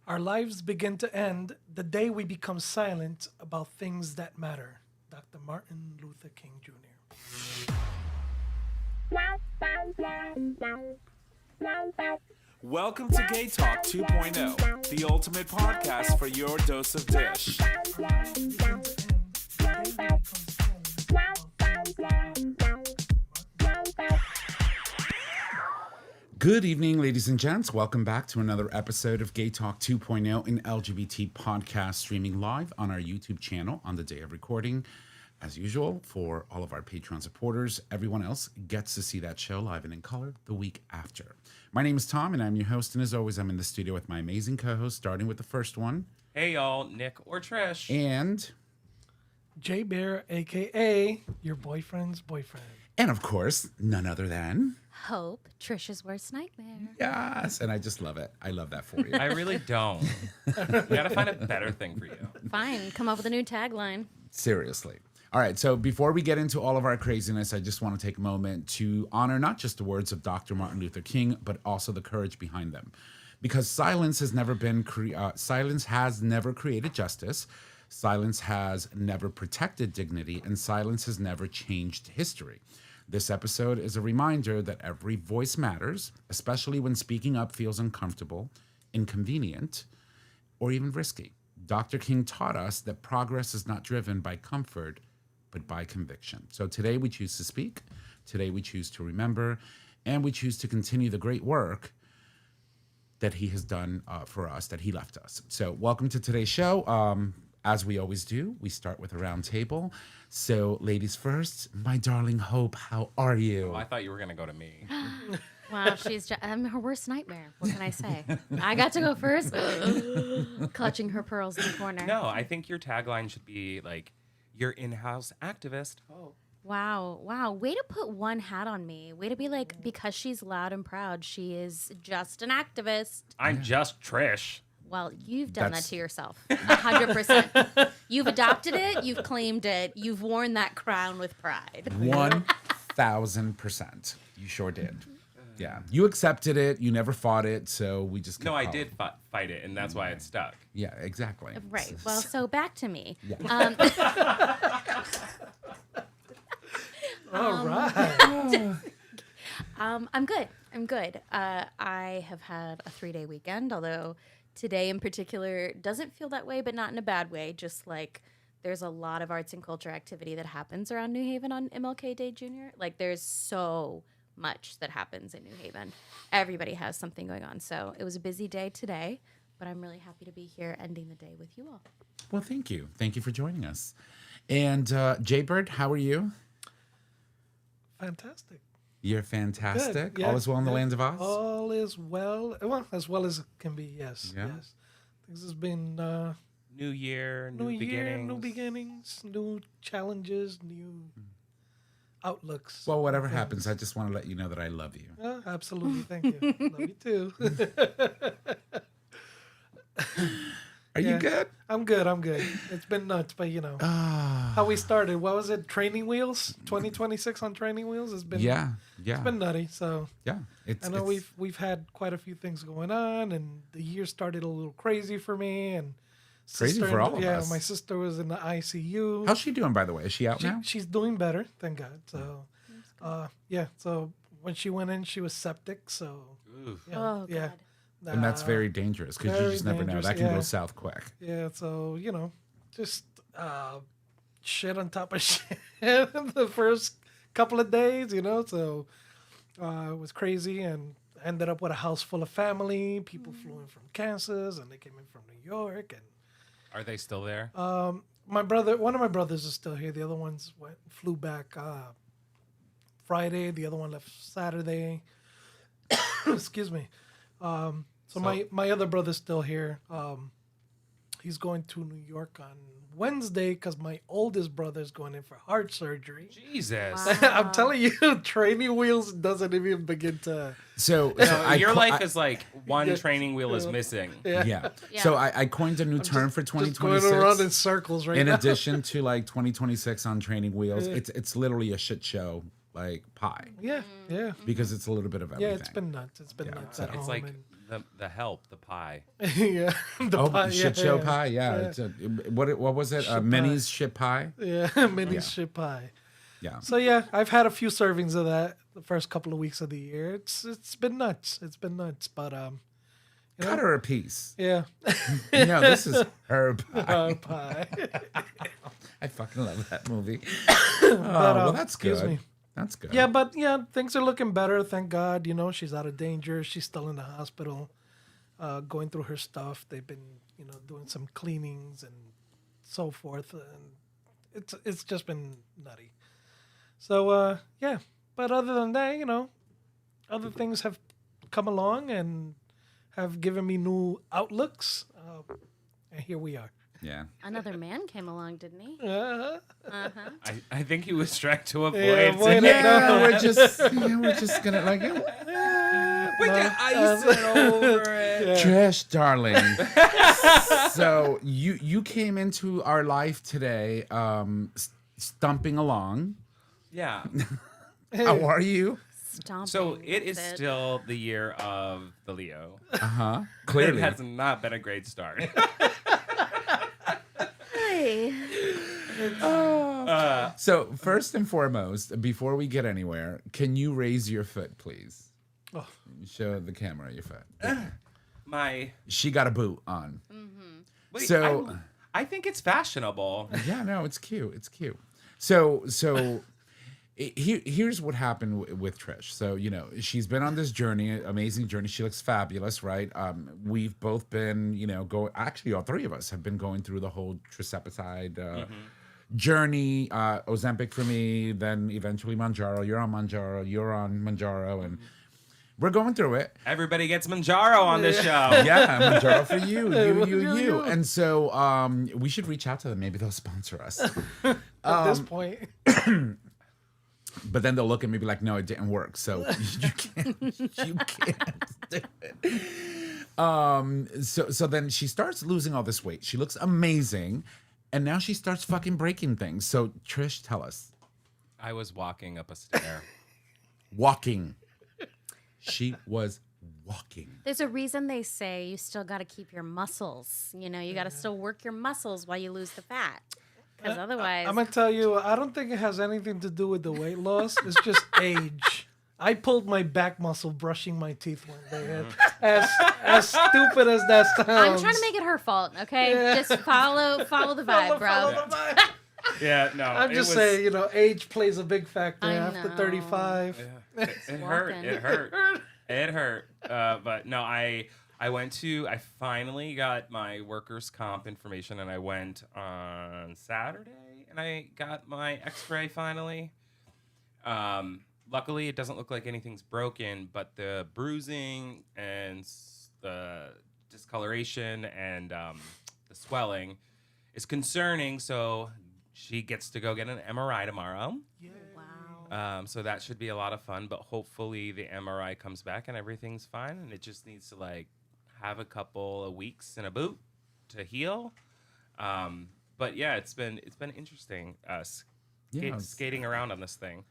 Our lives begin to end the day we become silent about things that matter. Dr. Martin Luther King Jr. Welcome to Gay Talk 2.0, the ultimate podcast for your dose of dish. Good evening, ladies and gents. Welcome back to another episode of Gay Talk 2.0, an LGBT podcast streaming live on our YouTube channel on the day of recording. As usual, for all of our Patreon supporters, everyone else gets to see that show live and in color the week after. My name is Tom, and I'm your host. And as always, I'm in the studio with my amazing co-host, starting with the first one. Hey, y'all, Nick or Trish. And J Bear, a.k.a. your boyfriend's boyfriend. And of course, none other than... Hope, Trisha's worst nightmare. Yes, and I just love it. I love that for you. I really don't. You gotta find a better thing for you. Fine, come up with a new tagline. Seriously. All right, so before we get into all of our craziness, I just want to take a moment to honor not just the words of Dr. Martin Luther King, but also the courage behind them. Because silence has never created justice, silence has never protected dignity, and silence has never changed history. This episode is a reminder that every voice matters, especially when speaking up feels uncomfortable, inconvenient, or even risky. Dr. King taught us that progress is not driven by comfort, but by conviction. So today we choose to speak, today we choose to remember, and we choose to continue the great work that he has done for us, that he left us. So welcome to today's show. As we always do, we start with a round table. So ladies first, my darling Hope, how are you? Oh, I thought you were gonna go to me. Wow, I'm her worst nightmare. What can I say? I got to go first. Clutching her pearls in the corner. No, I think your tagline should be like, "Your in-house activist." Oh. Wow. Way to put one hat on me. Way to be like, because she's loud and proud, she is just an activist. I'm just Trish. Well, you've done that to yourself. 100%. You've adopted it. You've claimed it. You've worn that crown with pride. 1,000%. You sure did. Yeah. You accepted it. You never fought it. So we just kept No, I calling. did fight it, and that's why it stuck. Yeah, exactly. Right. Well, so back to me. Yeah. All right. I'm good. I have had a 3-day weekend, although today in particular doesn't feel that way, but not in a bad way. Just like there's a lot of arts and culture activity that happens around New Haven on MLK Day Jr. Like there's so much that happens in New Haven. Everybody has something going on. So it was a busy day today, but I'm really happy to be here ending the day with you all. Well, thank you. Thank you for joining us. And Jaybird, how are you? Fantastic. You're fantastic. Good. Yeah, All is well in the land of Oz? All is well. Well, as well as it can be, yes. Yeah. Yes. This has been New year, new new beginnings. beginnings, new challenges, new outlooks. Well, whatever happens, I just want to let you know that I love you. Absolutely. Thank you. Love you too. Are you good? I'm good. It's been nuts, but you know how we started. What was it? Training Wheels 2026 on Training Wheels has been Yeah. It's been nutty. So Yeah. I know we've had quite a few things going on, and the year started a little crazy for me. And Crazy for all of us. my sister was in the ICU. How's she doing, by the way? Is she out now? She's doing better, thank God. So, So when she went in, she was septic. So Oof. Oh, God. And that's very dangerous because you very just never know. dangerous, That can go yeah. south quick. Yeah, so, just shit on top of shit the first couple of days, so it was crazy, and ended up with a house full of family. People flew in from Kansas, and they came in from New York, and Are they still there? one of my brothers is still here. The other ones flew back Friday. The other one left Saturday. Excuse me. So my other brother's still here. He's going to New York on Wednesday because my oldest brother's going in for heart surgery. Jesus. Wow. I'm telling you, Training Wheels doesn't even begin to. So Your co- life is like one Yeah. training wheel is missing. Yeah. Yeah. So I coined a new term for Just going around in 2026. circles right In now. addition to like 2026 on Training Wheels, it's literally a shit show like pie Yeah, yeah, because it's a little bit of everything. yeah. It's been nuts. It's been nuts at It's home. like the help, the pie. yeah, the Oh, pie, shit show pie, yeah. It's what was it? Shit Minnie's shit pie. Yeah, mini shit pie. Yeah. So yeah, I've had a few servings of that the first couple of weeks of the year. It's been nuts. It's been nuts. But Cut her a piece. yeah, No, this is her pie. pie. I fucking love that movie. Well, that's excuse good. me. That's good. Yeah, but yeah, things are looking better. Thank God. You know, she's out of danger. She's still in the hospital, going through her stuff. They've been, doing some cleanings and so forth, and it's just been nutty. So yeah, but other than that, other things have come along and have given me new outlooks, and here we are. Yeah. Another man came along, didn't he? I think he was trying to avoid. avoid it. Yeah, we're just gonna like We can ice it over it. Trish, darling. So you came into our life today, stumping along. Yeah. How are you? Stomping. So it is that's still the year of the Leo. It Clearly. has not been a great start. Hey. So first and foremost, before we get anywhere, can you raise your foot, please? Oh. Show the camera your foot. My. She got a boot on. Wait, So- I think it's fashionable. Yeah, no, it's cute. It's cute. So here's what happened with Trish. So she's been on this journey, amazing journey. She looks fabulous, right? We've both been, actually all three of us have been going through the whole Trisepatide journey. Ozempic for me, then eventually Mounjaro. You're on Mounjaro. You're on Mounjaro, and we're going through it. Everybody gets Manjaro on this show. Yeah, Mounjaro for you, you. And so we should reach out to them. Maybe they'll sponsor us. At this point, But then they'll look at me and be like, no, it didn't work. So you can't do it. So then she starts losing all this weight. She looks amazing. And now she starts fucking breaking things. So Trish, tell us. I was walking up a stair. Walking. She was walking. There's a reason they say you still got to keep your muscles. You got to still work your muscles while you lose the fat. Because otherwise. I'm gonna tell you, I don't think it has anything to do with the weight loss. It's just age. I pulled my back muscle brushing my teeth one day. As stupid as that sounds. I'm trying to make it her fault, okay? Just follow the vibe, bro. Follow the vibe. Yeah, no. I'm just saying, age plays a big factor I after know. 35. It hurt. walking. It hurt. It hurt. But no, I finally got my workers' comp information, and I went on Saturday, and I got my X-ray finally. Luckily, it doesn't look like anything's broken, but the bruising and the discoloration and the swelling is concerning. So she gets to go get an MRI tomorrow. Wow. So that should be a lot of fun. But hopefully the MRI comes back and everything's fine, and it just needs to have a couple of weeks in a boot to heal. But yeah, it's been interesting. Skating around on this thing.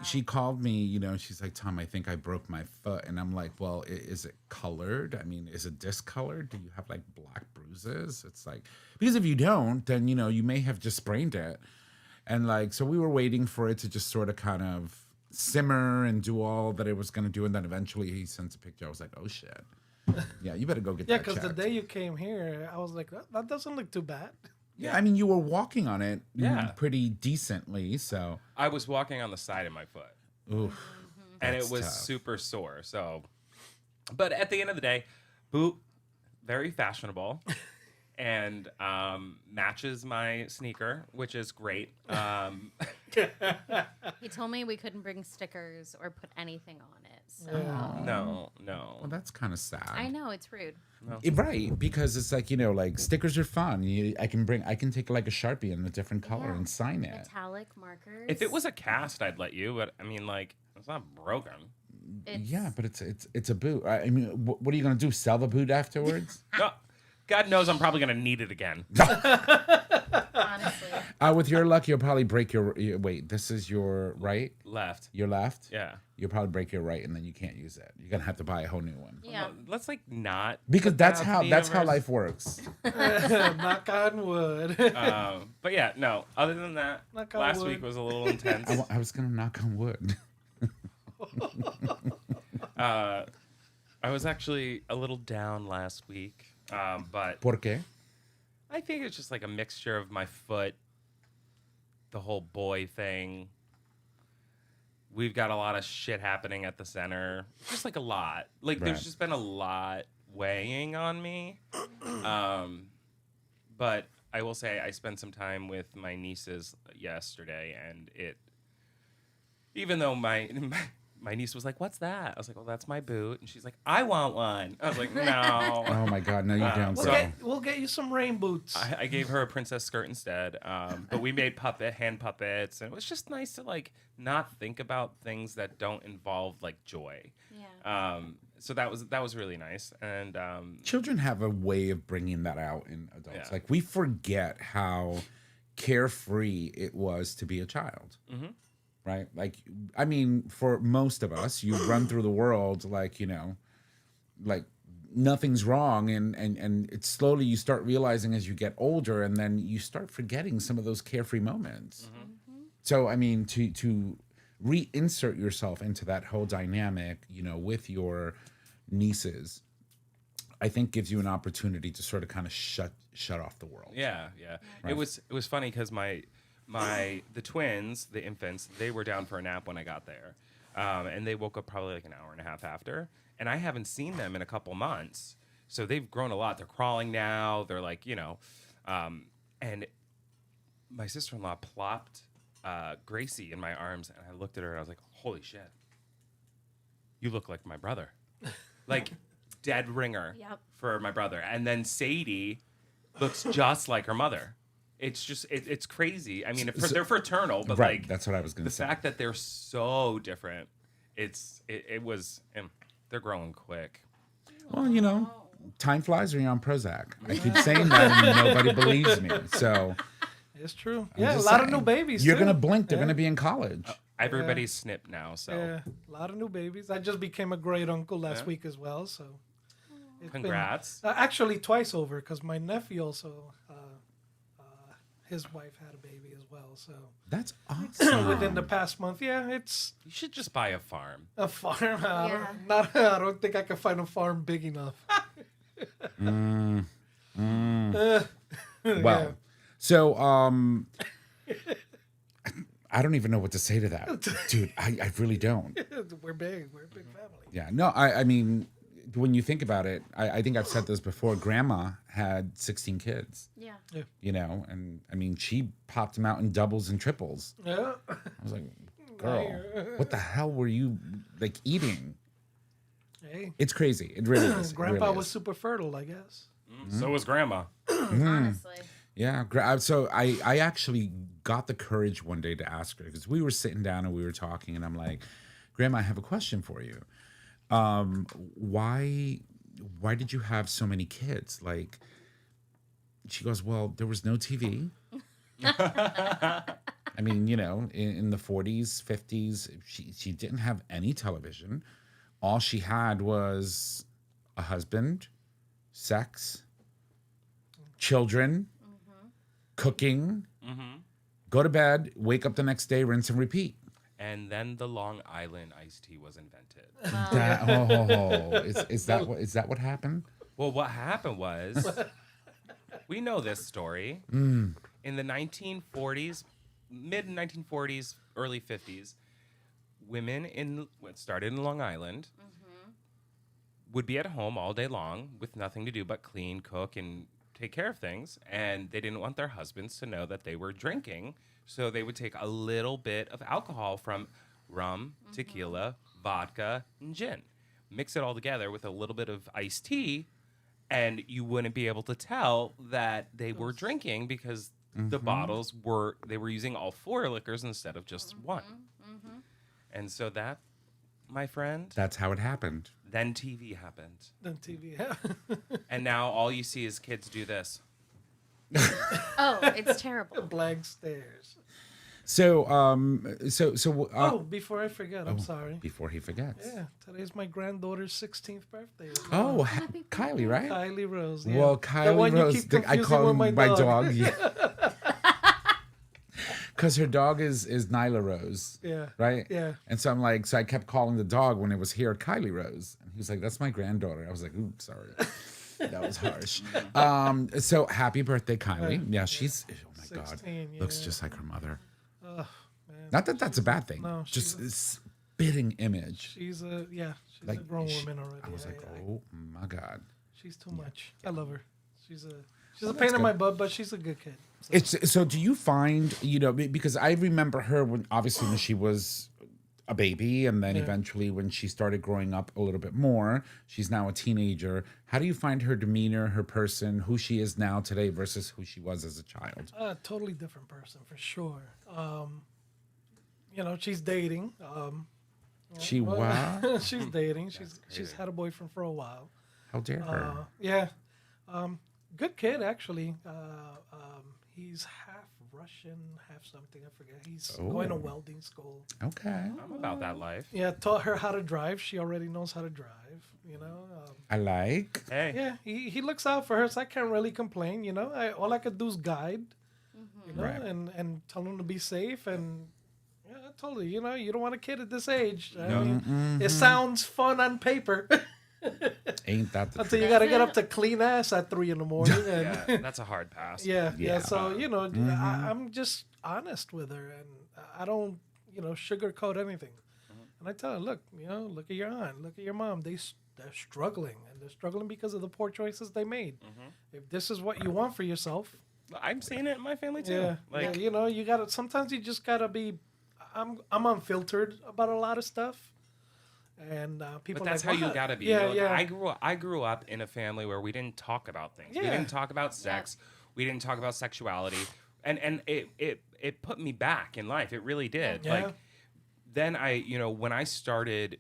She called me, she's like, Tom, I think I broke my foot. And I'm like, well, is it colored? I mean, is it discolored? Do you have black bruises? It's like, because if you don't, then, you may have just sprained it. And so we were waiting for it to just sort of kind of simmer and do all that it was going to do. And then eventually he sends a picture. I was like, oh shit. Yeah, you better go get Yeah, that because the checked. day you came here, I was like, that doesn't look too bad. Yeah, I mean, you were walking on it Yeah. pretty decently, so. I was walking on the side of my foot, Oof. and That's it was tough. super sore. So, but at the end of the day, boot very fashionable, and matches my sneaker, which is great. He told me we couldn't bring stickers or put anything on it. So No. Well, that's kind of sad. I know it's rude. Right, because it's stickers are fun. I can take a Sharpie in a different color Yeah. and sign it. Metallic markers. If it was a cast, I'd let you. But I mean, it's not broken. It's- Yeah, but it's a boot. I mean, what are you gonna do? Sell the boot afterwards? No, God knows I'm probably gonna need it again. Honestly. With your luck, you'll probably break your wait. This is your right, Left. your left. Yeah. You'll probably break your right, and then you can't use it. You're gonna have to buy a whole new one. Yeah. Let's like not Because put that that's out how to the universe. life works. Knock on wood. But yeah, no. Other than that, Knock on last wood. week was a little intense. I was gonna knock on wood. I was actually a little down last week, but ¿Por qué? I think it's just like a mixture of my foot, the whole boy thing. We've got a lot of shit happening at the center. Just like a lot. Like Right. there's just been a lot weighing on me. But I will say I spent some time with my nieces yesterday, and even though my niece was like, "What's that?" I was like, "Well, that's my boot," and she's like, "I want one." I was like, "No." Oh my God! No, you don't. We'll, So we'll get you some rain boots. I gave her a princess skirt instead, but we made hand puppets, and it was just nice to like not think about things that don't involve like joy. Yeah. So that was really nice, and children have a way of bringing that out in adults. Yeah. Like we forget how carefree it was to be a child. Mm-hmm. Right? Like, I mean, for most of us, you run through the world like, like nothing's wrong. And it's slowly you start realizing as you get older, and then you start forgetting some of those carefree moments. Mm-hmm. So, I mean, to reinsert yourself into that whole dynamic, with your nieces, I think gives you an opportunity to sort of kind of shut off the world. yeah. Right. It was funny because the twins, the infants, they were down for a nap when I got there, and they woke up probably like an hour and a half after, and I haven't seen them in a couple months, so they've grown a lot. They're crawling now. They're like, and my sister-in-law plopped Gracie in my arms, and I looked at her and I was like, "Holy shit, you look like my brother," like dead ringer Yep. for my brother. And then Sadie looks just like her mother. It's just it's crazy. I mean, they're fraternal, but Right. like That's what I was going the to say. fact that they're so different, they're growing quick. Well, time flies when you're on Prozac. I keep saying that and nobody believes me. So It's true. I'm Yeah, a just lot of saying. new babies. You're too. going to blink. They're Yeah. going to be in college. Everybody's snipped now, so Yeah, a lot of new babies. I just became a great uncle last Yeah. week as well. So, it's been- congrats. actually, twice over because my nephew also, his wife had a baby as well. So That's awesome. within the past month, yeah, it's You should just buy a farm. a farm. Yeah. I don't think I can find a farm big enough. Well, so I don't even know what to say to that, dude. I really don't. We're big. We're a big family. Yeah, no, I mean, when you think about it, I think I've said this before. Grandma had 16 kids, Yeah. and I mean, she popped them out in doubles and triples. Yeah. I was like, girl, what the hell were you like eating? Hey, It's crazy. It really is. It Grandpa really was is. super fertile, I guess. So was grandma. Honestly. Yeah. So I actually got the courage one day to ask her, because we were sitting down and we were talking, and I'm like, Grandma, I have a question for you. Why did you have so many kids? Like, she goes, well, there was no TV. I mean, in the 40s, 50s, she didn't have any television. All she had was a husband, sex, children, cooking, go to bed, wake up the next day, rinse and repeat. And then the Long Island iced tea was invented. Is that what happened? Well, what happened was, we know this story. In the 1940s, mid 1940s, early 50s, women what started in Long Island would be at home all day long with nothing to do but clean, cook, and take care of things. And they didn't want their husbands to know that they were drinking. So they would take a little bit of alcohol from rum, tequila, vodka, and gin. Mix it all together with a little bit of iced tea, and you wouldn't be able to tell that they were drinking because the bottles they were using all four liquors instead of just one. And so that, my friend, That's how it happened. Then TV happened. Then TV. And now all you see is kids do this. Oh, it's terrible. Blank stares. So, Before I forget, I'm sorry. before he forgets. Yeah, today's my granddaughter's 16th birthday. Oh, Happy Kylie, right? Kylie Rose. Yeah. Well, The Kylie one you Rose, keep I confusing call with him my dog. Yeah. Because her dog is Nyla Rose. Yeah. Right? Yeah. And so I'm like, so I kept calling the dog when it was here Kylie Rose. And he was like, that's my granddaughter. I was like, ooh, sorry. That was harsh. So happy birthday, Kylie. Yeah, she's, oh my God. 16, Looks yeah. just like her mother. Man. Not that that's a bad thing. No, just a spitting image. She's a Like, grown woman already. I was like, I- oh my God. she's too much. I love her. She's a Well, pain that's in my good. butt, but she's a good kid. So, It's so. Do you find because I remember her when obviously when she was a baby, and then Yeah. eventually when she started growing up a little bit more, she's now a teenager. How do you find her demeanor, her person, who she is now today versus who she was as a child? a totally different person for sure. She's dating. She wow. She's dating. She's had a boyfriend for a while. How dare her? Yeah. Good kid, actually. He's half Russian, half something. I forget. He's going to Oh. welding school. Okay, I'm about that life. Yeah, taught her how to drive. She already knows how to drive, you know. I like. Hey. Yeah, he looks out for her, so I can't really complain, you know. All I could do is guide, you know, Right. and tell him to be safe. And yeah, I told her, you know, you don't want a kid at this age. I mean, it sounds fun on paper. Ain't that the Until truth? you got to get up to clean ass at 3 a.m. And Yeah, that's a hard pass. yeah. Yeah. So, you know, I'm just honest with her, and I don't, you know, sugarcoat anything. And I tell her, look, you know, look at your aunt, look at your mom. They're struggling, and they're struggling because of the poor choices they made. If this is what you want for yourself, I'm seeing it in my family too. yeah, Like, you know, you gotta. Sometimes you just gotta be. I'm unfiltered about a lot of stuff, and people. but that's like, how you "What?" gotta be. Yeah, You know, yeah. I grew up in a family where we didn't talk about things. We Yeah. didn't talk about sex. We didn't talk about sexuality. And it put me back in life. It really did. Yeah. Like then when I started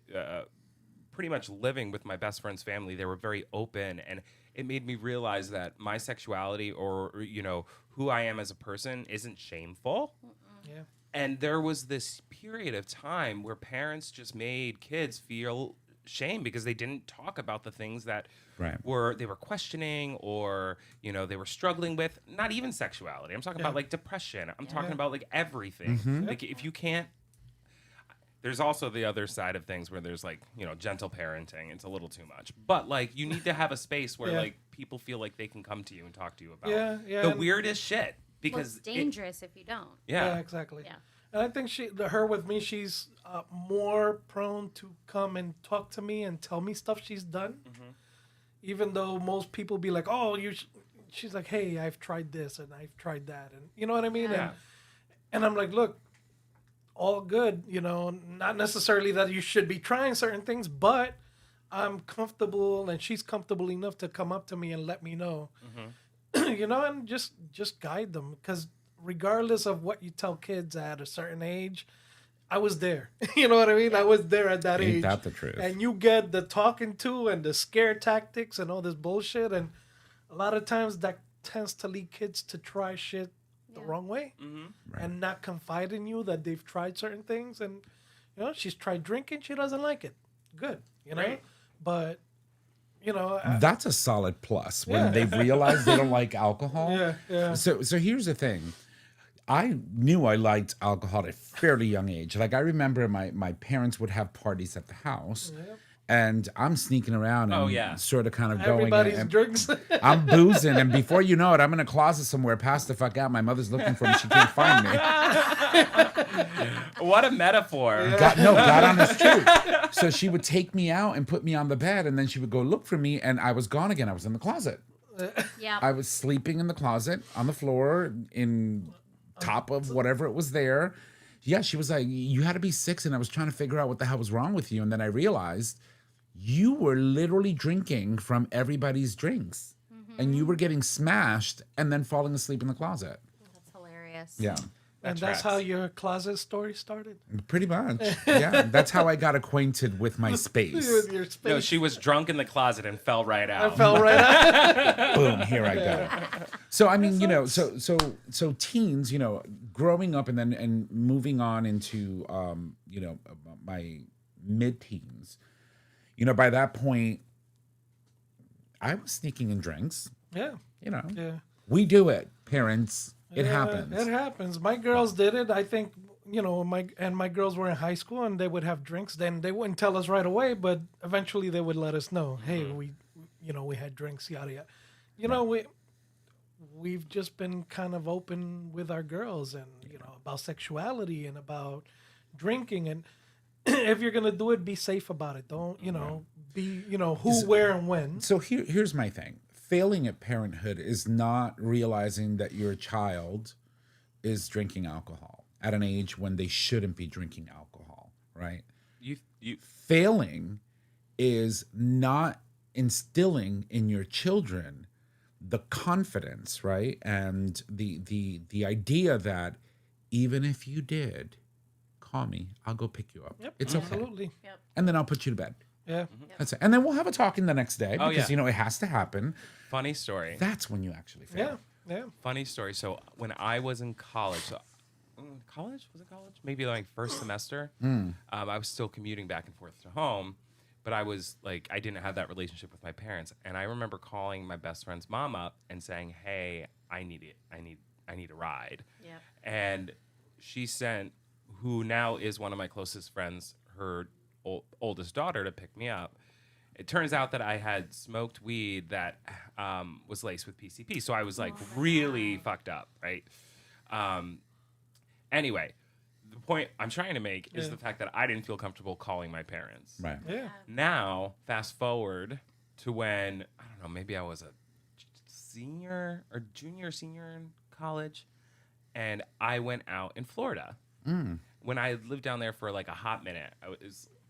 pretty much living with my best friend's family, they were very open, and it made me realize that my sexuality or who I am as a person isn't shameful. Yeah. And there was this period of time where parents just made kids feel shame because they didn't talk about the things that Right. they were questioning or they were struggling with. Not even sexuality. I'm talking about like depression. I'm talking about like everything. Like if you can't. There's also the other side of things where there's like gentle parenting. It's a little too much, but like you need to have a space where Yeah. like people feel like they can come to you and talk to you about Yeah, the and- weirdest shit Well, because it's dangerous if you don't. Yeah, exactly. Yeah. And I think her with me, she's more prone to come and talk to me and tell me stuff she's done. Even though most people be like, "Oh, she's like, hey, I've tried this and I've tried that," and you know what I mean. Yeah. And I'm like, look, all good, not necessarily that you should be trying certain things, but I'm comfortable and she's comfortable enough to come up to me and let me know, and just guide them, because regardless of what you tell kids at a certain age, I was there. You know what I mean? I was there at that Ain't age. that the truth? And you get the talking to and the scare tactics and all this bullshit, and a lot of times that tends to lead kids to try shit the wrong way and not confide in you that they've tried certain things. And she's tried drinking, she doesn't like it. Good, Right. but That's a solid plus when Yeah. they realize they don't like alcohol. Yeah, yeah. So here's the thing. I knew I liked alcohol at a fairly young age. Like I remember my parents would have parties at the house, and I'm sneaking around and Oh, yeah. sort of kind of going. everybody's and drinks. I'm boozing, and before you know it, I'm in a closet somewhere, passed the fuck out. My mother's looking for me; she can't find me. What a metaphor. God honest truth. So she would take me out and put me on the bed, and then she would go look for me, and I was gone again. I was in the closet. Yeah. I was sleeping in the closet on the floor in top of whatever it was there. Yeah, she was like, you had to be 6, and I was trying to figure out what the hell was wrong with you. And then I realized you were literally drinking from everybody's drinks. And you were getting smashed and then falling asleep in the closet. That's hilarious. Yeah. And That that's how tracks. your closet story started. Pretty much. Yeah. That's how I got acquainted with my space. With your space. No, she was drunk in the closet and fell right I out. fell right out. Boom, here I go. So I mean, so teens, growing up and then moving on into my mid-teens, by that point I was sneaking in drinks. Yeah. Yeah. We do it, parents. It Yeah, happens. It happens. My girls did it. I think, my girls were in high school and they would have drinks. Then they wouldn't tell us right away, but eventually they would let us know, hey, we had drinks, yada yada. We've just been kind of open with our girls and about sexuality and about drinking, and if you're gonna do it, be safe about it. Don't be who, where, and when. So here's my thing. Failing at parenthood is not realizing that your child is drinking alcohol at an age when they shouldn't be drinking alcohol, right? You Failing is not instilling in your children the confidence, right? And the idea that even if you did, call me, I'll go pick you up. Yep, It's okay. absolutely. And then I'll put you to bed. Yeah. That's it. And then we'll have a talking the next day Oh, because yeah. it has to happen. funny story. That's when you actually fail. Yeah. Funny story. So when I was in college, college was it college? Maybe like first semester. I was still commuting back and forth to home, but I was like, I didn't have that relationship with my parents, and I remember calling my best friend's mom up and saying, "Hey, I need it. I need a ride." Yeah. And she sent, who now is one of my closest friends, her oldest daughter to pick me up. It turns out that I had smoked weed that was laced with PCP. So I was like really fucked up, right? Anyway, the point I'm trying to make is the fact that I didn't feel comfortable calling my parents. Right. Yeah. Now, fast forward to when, I don't know, maybe I was a senior in college, and I went out in Florida. When I lived down there for like a hot minute,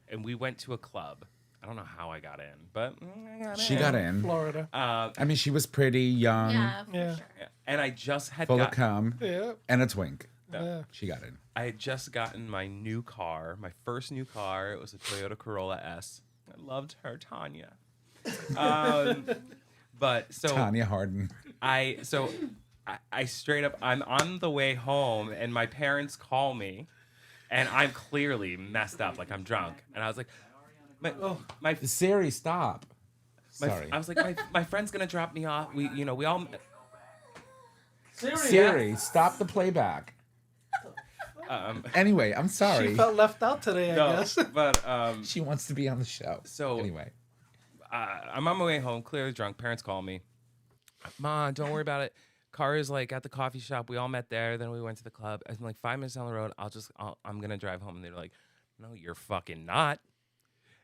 and we went to a club. I don't know how I got in, but She got in. Florida. I mean, she was pretty young, Yeah, for Yeah. sure. and I just had full of got, cum, Yeah. and a twink. Yeah. She got in. I had just gotten my new car, my first new car. It was a Toyota Corolla S. I loved her, Tanya. But so Tanya Hardin. I straight up, I'm on the way home and my parents call me and I'm clearly messed up, like I'm drunk. And I was like, my Siri, stop. Sorry. I was like, my friend's gonna drop me off. We all. Siri, stop the playback. Anyway, I'm sorry. She felt left out today, I guess. But She wants to be on the show. So- anyway, I'm on my way home, clearly drunk. Parents call me. Mom, don't worry about it. Car is like at the coffee shop. We all met there. Then we went to the club. I'm like 5 minutes down the road. I'm gonna drive home. And they're like, no, you're fucking not.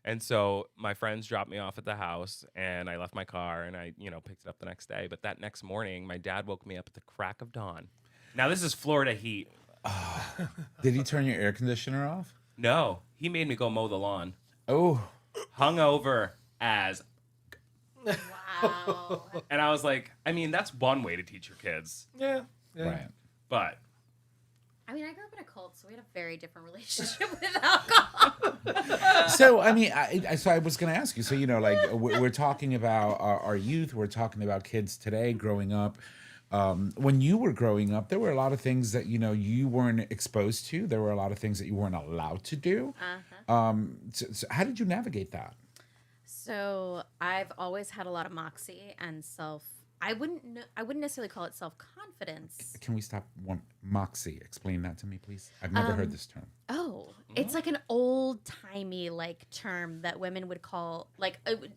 And so my friends dropped me off at the house, and I left my car, and I picked it up the next day. But that next morning, my dad woke me up at the crack of dawn. Now this is Florida heat. did he turn your air conditioner off? No, he made me go mow the lawn. Oh, Hungover as. Wow. And I was like, I mean, that's one way to teach your kids. Yeah. Yeah. right. But I mean, I grew up in a cult, so we had a very different relationship with alcohol. So I mean, I was going to ask you. So like we're talking about our youth. We're talking about kids today growing up. When you were growing up, there were a lot of things that you weren't exposed to. There were a lot of things that you weren't allowed to do. So how did you navigate that? So I've always had a lot of moxie and I wouldn't necessarily call it self-confidence. Can we stop one moxie? Explain that to me, please. I've never heard this term. Oh, it's like an old-timey term that women would call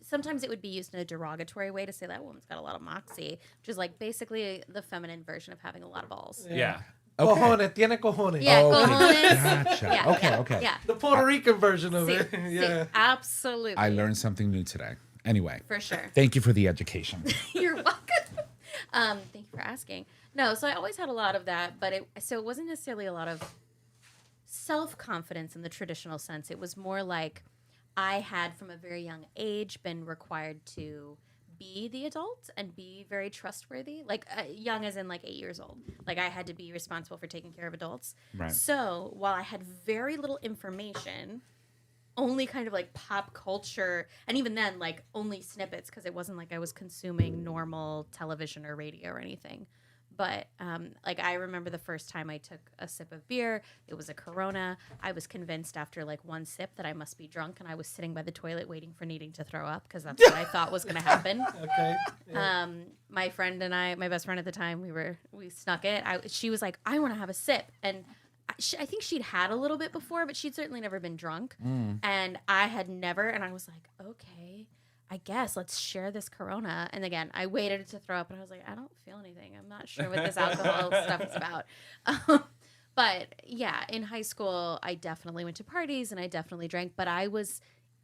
sometimes it would be used in a derogatory way to say that woman's got a lot of moxie, which is like basically the feminine version of having a lot of balls. yeah. Okay. Cojones, tiene cojones. Yeah, Okay, cojones. gotcha. Yeah, Okay. Yeah. The Puerto Rican version of See, it. see, Yeah. absolutely. I learned something new today. Anyway, for sure. thank you for the education. You're welcome. Thank you for asking. No, so I always had a lot of that, but it wasn't necessarily a lot of self-confidence in the traditional sense. It was more like I had from a very young age been required to be the adult and be very trustworthy. Like young as in like 8 years old. Like I had to be responsible for taking care of adults. Right. So while I had very little information, only kind of like pop culture, and even then like only snippets because it wasn't like I was consuming normal television or radio or anything. But like I remember the first time I took a sip of beer, it was a Corona. I was convinced after like one sip that I must be drunk, and I was sitting by the toilet waiting for needing to throw up because that's what I thought was going to happen. Okay. Yeah. My friend and I, my best friend at the time, we snuck it. She was like, I want to have a sip, and I think she'd had a little bit before, but she'd certainly never been drunk, and I had never. And I was like, okay, I guess let's share this Corona. And again, I waited to throw up, and I was like, I don't feel anything. I'm not sure what this alcohol stuff is about. But yeah, in high school, I definitely went to parties and I definitely drank. But I was,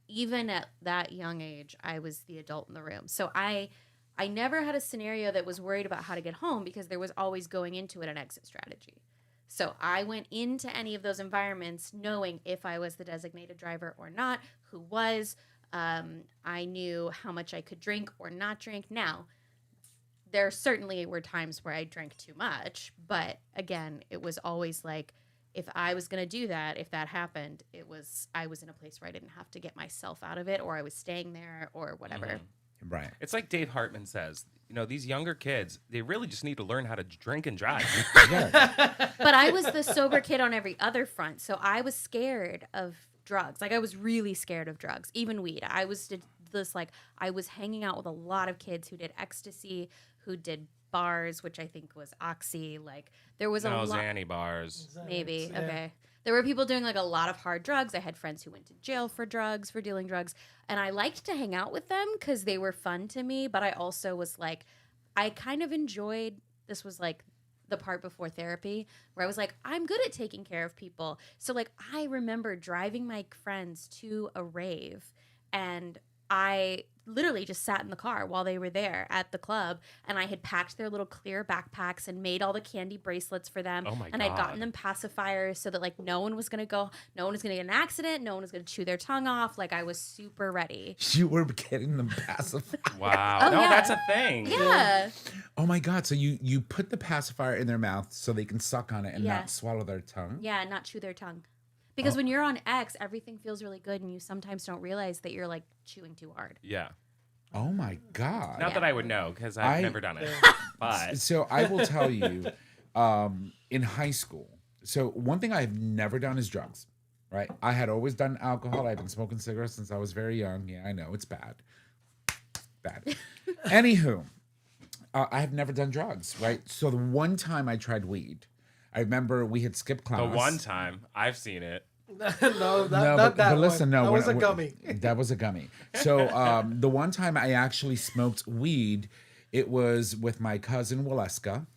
even at that young age, I was the adult in the room. So I never had a scenario that was worried about how to get home because there was always going into it an exit strategy. So I went into any of those environments knowing if I was the designated driver or not, who was. I knew how much I could drink or not drink. Now, there certainly were times where I drank too much, but again, it was always like, if I was going to do that, if that happened, I was in a place where I didn't have to get myself out of it, or I was staying there or whatever. Right. It's like Dave Hartman says, these younger kids, they really just need to learn how to drink and drive. Yeah. But I was the sober kid on every other front, so I was scared of drugs. Like I was really scared of drugs, even weed. I was hanging out with a lot of kids who did ecstasy, who did bars, which I think was oxy. Like there was a lot. Xanny bars. Maybe. Yeah. Okay. There were people doing like a lot of hard drugs. I had friends who went to jail for drugs, for dealing drugs. And I liked to hang out with them because they were fun to me. But I also was like, I kind of enjoyed, this was like the part before therapy where I was like, I'm good at taking care of people. So like I remember driving my friends to a rave, and I literally just sat in the car while they were there at the club, and I had packed their little clear backpacks and made all the candy bracelets for them. Oh my and I'd gotten God. them pacifiers so that like no one was gonna get in an accident, no one was gonna chew their tongue off. Like I was super ready. You were getting them pacified. Wow. Oh, no, yeah. that's a thing. Yeah. Oh my God. So you put the pacifier in their mouth so they can suck on it and Yeah. not swallow their tongue? Yeah, not chew their tongue. Because when you're on X, everything feels really good, and you sometimes don't realize that you're like chewing too hard. Yeah. Oh my God. Not that I would know because I've never done it. But So I will tell you, in high school, so one thing I've never done is drugs, right? I had always done alcohol. I've been smoking cigarettes since I was very young. Yeah, I know, it's bad. Bad. Anywho, I have never done drugs, right? So the one time I tried weed, I remember we had skipped class. the one time I've seen it. No, not that but listen, one. no, That was a when- gummy. That was a gummy. So the one time I actually smoked weed, it was with my cousin Waleska,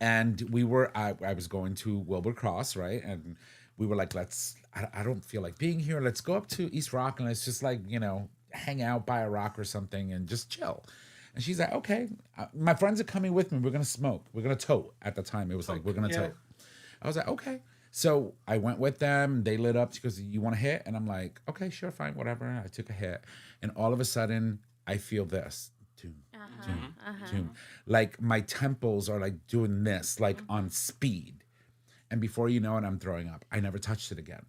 and we were. I was going to Wilbur Cross, right, and we were like, I don't feel like being here. Let's go up to East Rock and let's just like hang out by a rock or something and just chill. And she's like, okay, my friends are coming with me. We're gonna smoke. We're gonna tote. At the time, it was like we're gonna Yeah. tote. I was like, okay. So I went with them. They lit up. She goes, you want a hit? And I'm like, okay, sure, fine, whatever. I took a hit. And all of a sudden, I feel this. Doom, doom, doom. Like my temples are like doing this, like on speed. And before you know it, I'm throwing up. I never touched it again.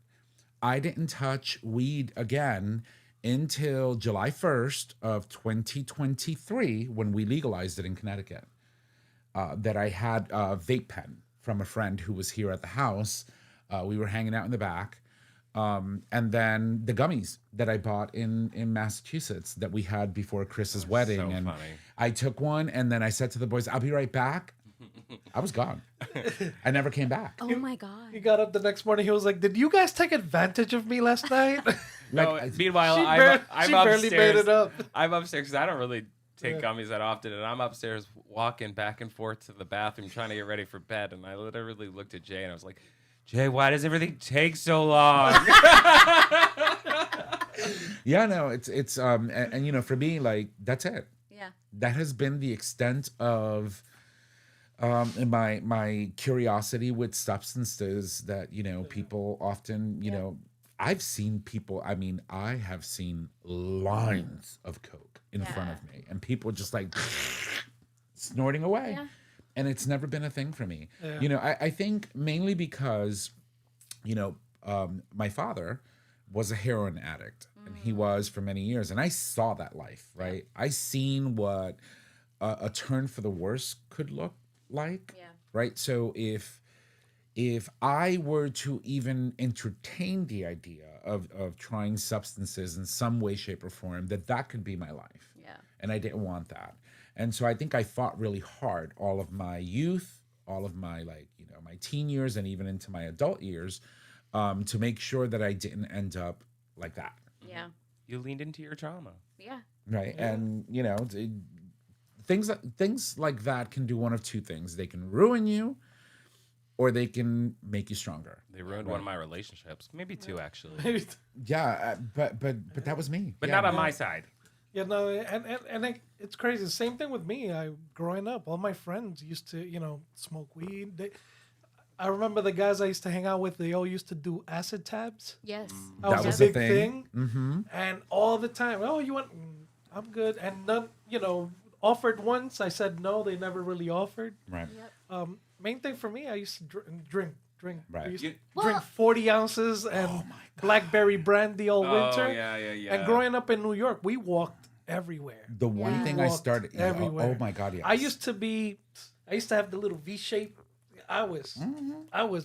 I didn't touch weed again until July 1st of 2023 when we legalized it in Connecticut. That I had a vape pen from a friend who was here at the house. We were hanging out in the back. And then the gummies that I bought in Massachusetts that we had before Chris's wedding. so And funny. I took one and then I said to the boys, I'll be right back. I was gone. I never came back. Oh my God. He got up the next morning. He was like, "Did you guys take advantage of me last night?" No, meanwhile, She I'm barely upstairs. made it up. I'm upstairs because I don't really take gummies that often, and I'm upstairs walking back and forth to the bathroom trying to get ready for bed. And I literally looked at Jay and I was like, "Jay, why does everything take so long?" Yeah, no, it's and for me, like, that's it. Yeah. That has been the extent of my curiosity with substances that people often I've seen people, I mean, I have seen lines of Coke in front of me and people just like snorting away. Yeah. And it's never been a thing for me. Yeah. You know, I think mainly because, you know, my father was a heroin addict and he was for many years. And I saw that life, right? I seen what a turn for the worse could look like, Yeah. right? So if I were to even entertain the idea of trying substances in some way, shape, or form, that could be my life. Yeah. And I didn't want that. And so I think I fought really hard all of my youth, all of my my teen years and even into my adult years to make sure that I didn't end up like that. Yeah. You leaned into your trauma. Yeah. Right. And, you know, things like that can do one of two things. They can ruin you or they can make you stronger. They ruined one of my relationships, maybe two actually, Yeah. But that was me. but Yeah. not on my side. Yeah, no, it's crazy. Same thing with me. Growing up, all my friends used to, smoke weed. I remember the guys I used to hang out with. They all used to do acid tabs. Yes. That was was a a big thing. thing. And all the time, oh, you want? I'm good. And none, offered once. I said no. They never really offered. Right. Main thing for me, I used to drink. Right. I used to Well- drink 40 ounces and blackberry brandy all winter. yeah. And growing up in New York, we walked everywhere. The one Yeah. thing I Walked started. everywhere. Oh my God. Yes. I used to have the little V shape. I was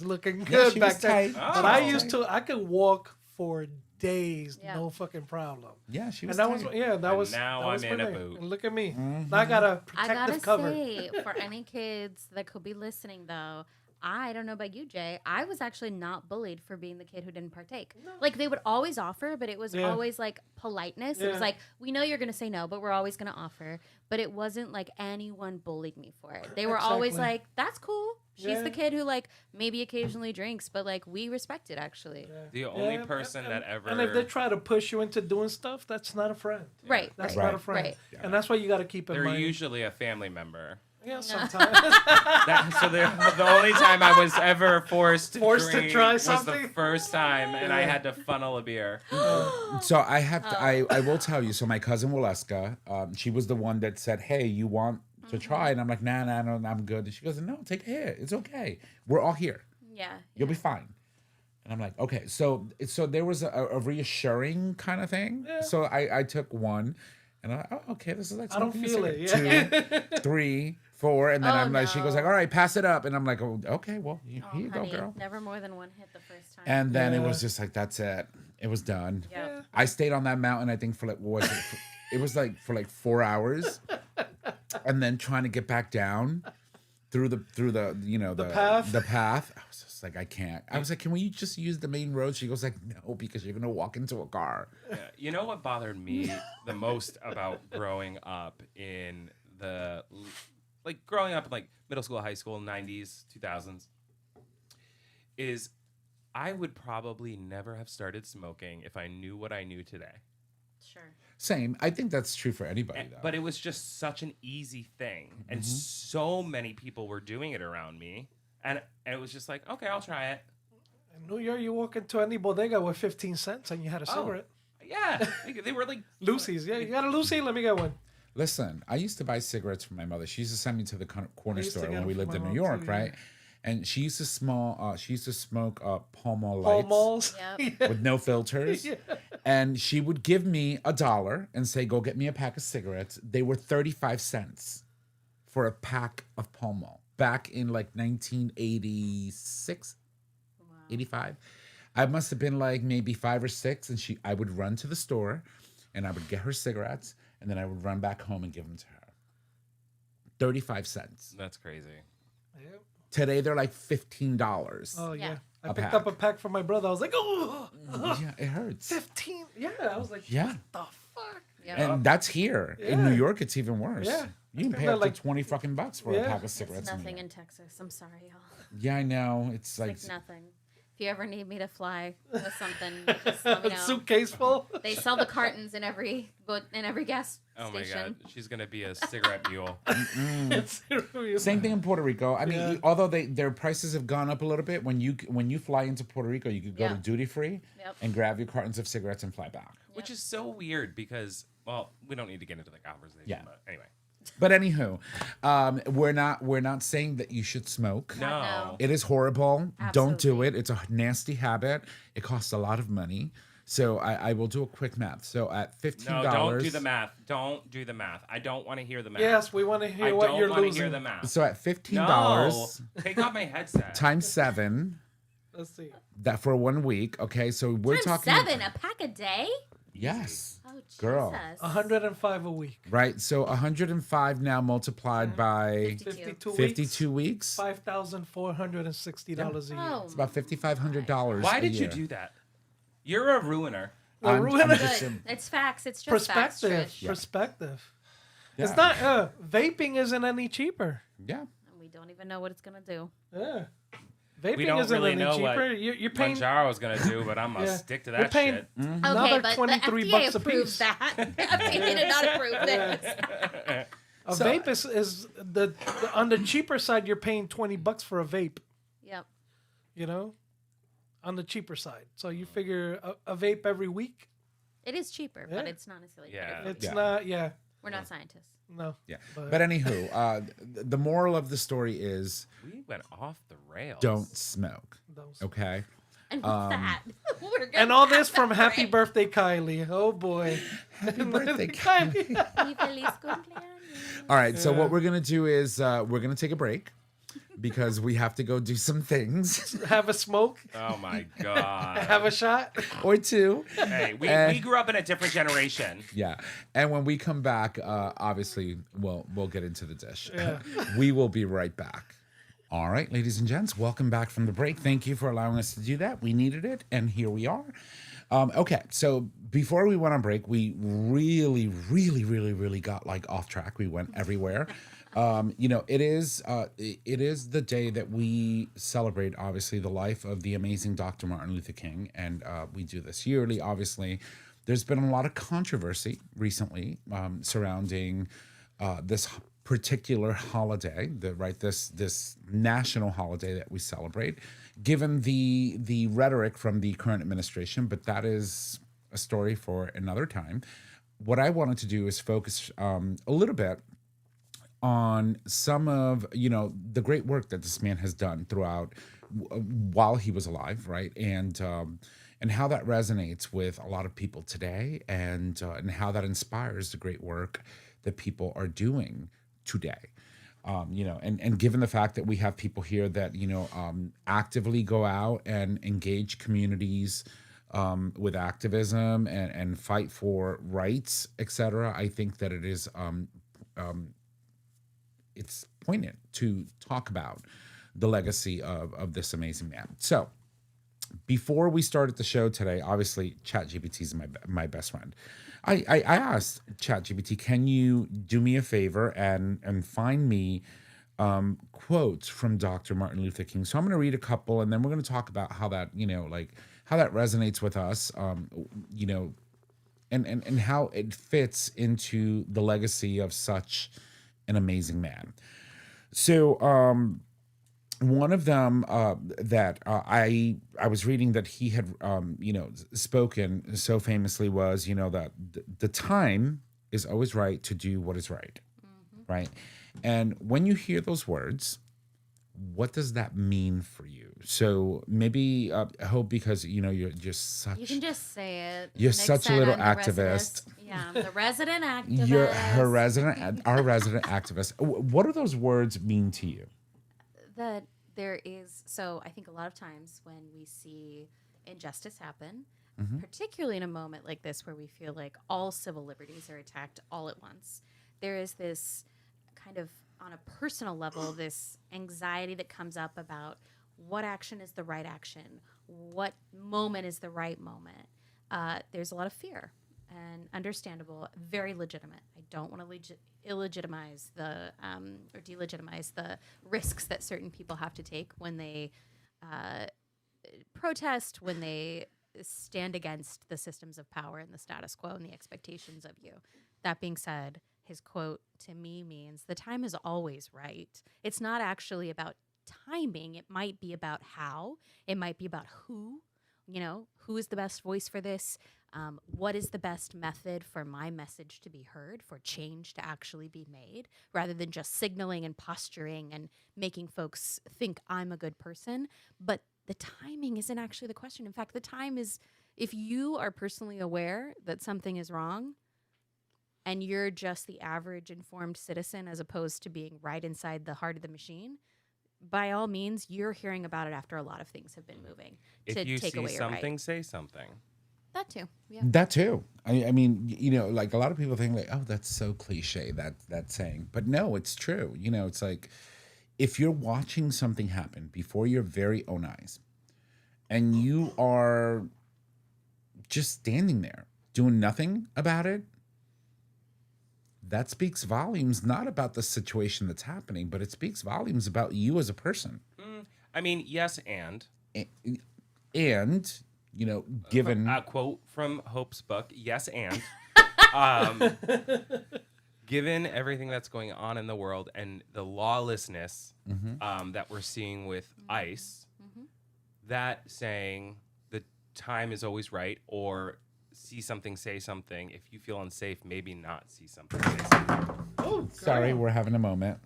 looking good she back was then. tight. But Oh. I could walk for days, Yeah. no fucking problem. Yeah, she And was. that was tight. that And was now that was I'm in for a me. boot. And look at me. Now I got a I protective gotta cover. say, for any kids that could be listening, though, I don't know about you, Jay. I was actually not bullied for being the kid who didn't partake. Like they would always offer, but it was Yeah. always like politeness. It Yeah. was like, we know you're gonna say no, but we're always gonna offer. But it wasn't like anyone bullied me for it. They were always Exactly. like, "That's cool. She's Yeah. the kid who like maybe occasionally drinks, but like we respect it actually." The only Yeah, person that ever. And if they try to push you into doing stuff, that's not a friend. Right. That's right, not a friend. Right. And that's why you got to keep in They're mind. usually a family member. Yeah, sometimes. So the only time I was ever forced to drink try was the something? first time, and I had to funnel a beer. So I have to. I will tell you. So my cousin Waleska, she was the one that said, "Hey, you want to try?" And I'm like, "Nah, no, I'm good." And she goes, "No, take a hit. It's okay. We're all here. Yeah. You'll be fine." And I'm like, "Okay." So there was a reassuring kind of thing. Yeah. So I took one, and okay, this is like I don't smoking a feel it. cigarette. Yeah. 2, 3, 4, and then Oh, I'm like, she goes like, no. "All right, pass it up," and I'm like, "Oh, okay, well, here Oh, you go, honey, girl." never more than one hit the first time. And then it Yeah. was just like, that's it. It was done. yeah. I stayed on that mountain, I think, for like, what was it? It was like for like 4 hours. And then trying to get back down through the path? The path. I was just like, I can't. I was like, can we just use the main road? She goes like, no, because you're gonna walk into a car. Yeah. You know what bothered me the most about growing up in growing up in like middle school, high school, 90s, 2000s, is I would probably never have started smoking if I knew what I knew today. Sure. Same. I think that's true for anybody though. But it was just such an easy thing, and so many people were doing it around me, and it was just like, okay, I'll try it. In New York, you walk into any bodega with 15 cents and you had a cigarette. Yeah, they were like Lucy's. Yeah, you got a Lucy? Let me get one. Listen, I used to buy cigarettes from my mother. She used to send me to the corner used to store get when we them lived from in my New mom York, too, right? And she used to smoke Pall Mall Paul lights Malls. Yep. with no filters. Yeah. And she would give me $1 and say, "Go get me a pack of cigarettes." They were 35 cents for a pack of Pall Mall back in like 1986, 85. I must have been like maybe 5 or 6, and I would run to the store, and I would get her cigarettes, and then I would run back home and give them to her. 35 cents. That's crazy. Yep. Today they're like $15. Oh, yeah. Yeah. I A picked pack. up a pack for my brother. I was like, oh, Yeah, it hurts. 15. Yeah. I was like, Yeah. the fuck? Yep. And that's here. In New Yeah. York, it's even worse. Yeah. You can I pay think up they're to 20 fucking bucks for a Yeah. pack of It's cigarettes. nothing York. in Texas. I'm sorry, y'all. Yeah, I know. It's like, It's like nothing. If you ever need me to fly with something, just let me know. Suitcase full. They sell the cartons in every gas Oh my station. god, she's gonna be a cigarette mule. Same thing in Puerto Rico. I mean, Yeah. although their prices have gone up a little bit, when you fly into Puerto Rico, you could go to Yeah. duty free Yep. and grab your cartons of cigarettes and fly back. Which is so weird because, well, we don't need to get into the conversation. Yeah. But anyway. But anywho, we're not saying that you should smoke. No. No. It is horrible. Don't do Absolutely. it. It's a nasty habit. It costs a lot of money. So I will do a quick math. So at $15, No, don't do the math. Don't do the math. I don't want to hear the math. Yes, we want to I hear what don't you're want to losing. hear the math. So at $15 No. Take off my headset. times 7, Let's see. that for 1 week. Okay, so we're Times talking 7 a pack a day. Yes. Oh Jesus. Girl. 105 a week. Right. So 105 now multiplied by 52 52 weeks. $5,460 a year. Oh, It's about $5,500. Why a did you year. do that? You're a ruiner. I'm Ruiner. just- good. It's facts. It's just Perspective. facts, Trish. Perspective. Yeah. It's not. Vaping isn't any cheaper. Yeah. And we don't even know what it's gonna do. Yeah. We Vaping don't isn't really any know cheaper. what You're paying. Manjaro's gonna do, but I'm gonna Yeah. stick to You're that paying- shit. Another Okay, but $23 the FDA a approved piece. that. The FDA did not approve this. A vape is the on the cheaper side. You're paying $20 for a vape. Yep. You know, on the cheaper side. So you figure a vape every week. It is cheaper, but Yeah. it's not necessarily Yeah. better. It's Yeah. not. Yeah. We're not scientists. No. Yeah. But- But anywho, the moral of the story is We went off the rails. don't smoke. Those. Okay. And what's that? We're gonna And all this have from to Happy break. Birthday, Kylie. Oh boy. Happy birthday, Kylie. Y feliz cumpleaños. All right. So what we're gonna do is we're gonna take a break because we have to go do some things Have a smoke. Oh my god. Have a shot. or two. Hey, we grew up in a different generation. Yeah. And when we come back, obviously we'll get into the dish. Yeah. We will be right back. All right, ladies and gents, welcome back from the break. Thank you for allowing us to do that. We needed it, and here we are. Okay, so before we went on break, we really got like off track. We went everywhere. It is the day that we celebrate, obviously, the life of the amazing Dr. Martin Luther King, and we do this yearly. Obviously, there's been a lot of controversy recently surrounding this particular holiday, this national holiday that we celebrate, given the rhetoric from the current administration. But that is a story for another time. What I wanted to do is focus a little bit on some of the great work that this man has done throughout while he was alive, right? And how that resonates with a lot of people today, and how that inspires the great work that people are doing today. And given the fact that we have people here that actively go out and engage communities with activism and fight for rights, etc., I think that it is it's poignant to talk about the legacy of this amazing man. So before we started the show today, obviously ChatGPT is my best friend. I asked ChatGPT, can you do me a favor and find me quotes from Dr. Martin Luther King? So I'm going to read a couple, and then we're going to talk about how that how that resonates with us, and how it fits into the legacy of such an amazing man. So one of them that I was reading that he had spoken so famously was that the time is always right to do what is right, right? And when you hear those words, what does that mean for you? So maybe I hope, because you're just such You can just say it. You're Nick such a said little I'm the activist. Yeah, I'm the resident activist. you're our resident activist. What do those words mean to you? That there is, so I think a lot of times when we see injustice happen, particularly in a moment like this where we feel like all civil liberties are attacked all at once, there is this kind of, on a personal level, this anxiety that comes up about what action is the right action, what moment is the right moment. There's a lot of fear, and understandable, very legitimate. I don't want to illegitimize the or delegitimize the risks that certain people have to take when they protest, when they stand against the systems of power and the status quo and the expectations of you. That being said, his quote to me means the time is always right. It's not actually about timing. It might be about how. It might be about who. Who is the best voice for this? What is the best method for my message to be heard, for change to actually be made, rather than just signaling and posturing and making folks think I'm a good person. But the timing isn't actually the question. In fact, the time is, if you are personally aware that something is wrong and you're just the average informed citizen as opposed to being right inside the heart of the machine, by all means, you're hearing about it after a lot of things have been moving If to you take see away your something, right. say something. That too. Yeah. That too. I mean, like a lot of people think like, oh, that's so cliche, that saying. But no, it's true. It's like if you're watching something happen before your very own eyes and you are just standing there doing nothing about it, that speaks volumes, not about the situation that's happening, but it speaks volumes about you as a person. I mean, yes, and And, given a quote from Hope's book, yes, and um, given everything that's going on in the world and the lawlessness that we're seeing with ICE, that saying the time is always right, or see something, say something. If you feel unsafe, maybe not see something, say something. sorry, we're having a moment.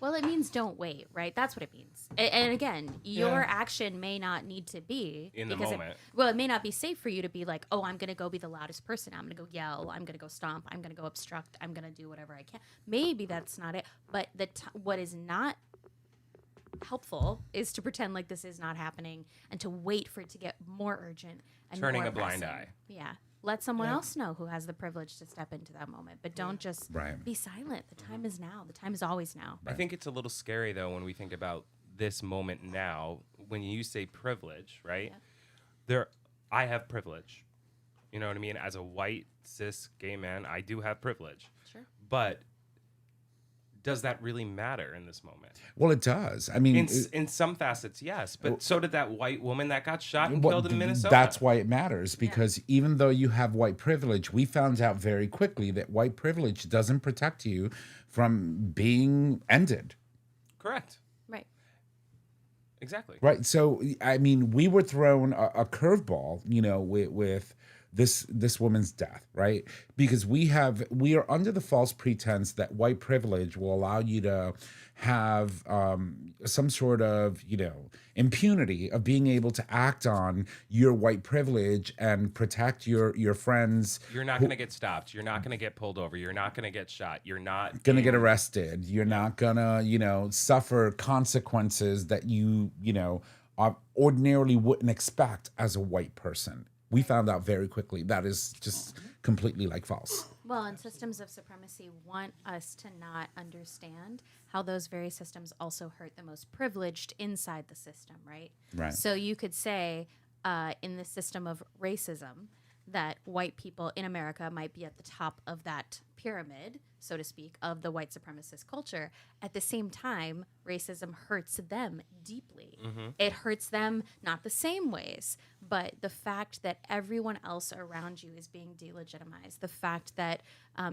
Well, it means don't wait, right? That's what it means. And again, your action may not need to be In the because moment. it may not be safe for you to be like, oh, I'm going to go be the loudest person. I'm going to go yell. I'm going to go stomp. I'm going to go obstruct. I'm going to do whatever I can. Maybe that's not it. But what is not helpful is to pretend like this is not happening and to wait for it to get more urgent and Turning more a blind pressing. eye. Yeah. Let someone else know who has the privilege to step into that moment, but don't just Right. be silent. The time is now. The time is always now. I think it's a little scary though when we think about this moment now. When you say privilege, right? I have privilege. You know what I mean? As a white cis gay man, I do have privilege. Sure. But does that really matter in this moment? Well, it does. I mean, In some facets, yes. But so did that white woman that got shot and Well, killed in Minnesota. That's why it matters, because even though you have white privilege, we found out very quickly that white privilege doesn't protect you from being ended. Correct. Right. Exactly. Right. So, I mean, we were thrown a curveball, with this woman's death, right? Because we are under the false pretense that white privilege will allow you to have some sort of, impunity of being able to act on your white privilege and protect your friends. You're not going to get stopped. You're not going to get pulled over. You're not going to get shot. You're not Gonna get arrested. You're not gonna, suffer consequences that you ordinarily wouldn't expect as a white person. We found out very quickly that is just completely false. Well, and systems of supremacy want us to not understand how those very systems also hurt the most privileged inside the system, right? Right. So you could say in the system of racism that white people in America might be at the top of that pyramid, so to speak, of the white supremacist culture. At the same time, racism hurts them deeply. It hurts them not the same ways, but the fact that everyone else around you is being delegitimized, the fact that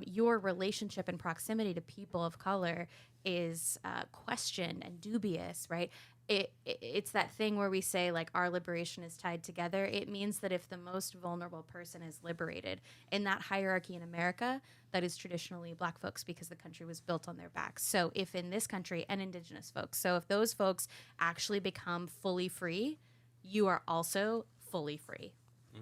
your relationship and proximity to people of color is questioned and dubious, right? It's that thing where we say our liberation is tied together. It means that if the most vulnerable person is liberated in that hierarchy in America, that is traditionally black folks because the country was built on their backs. So if in this country, and indigenous folks, so if those folks actually become fully free, you are also fully free.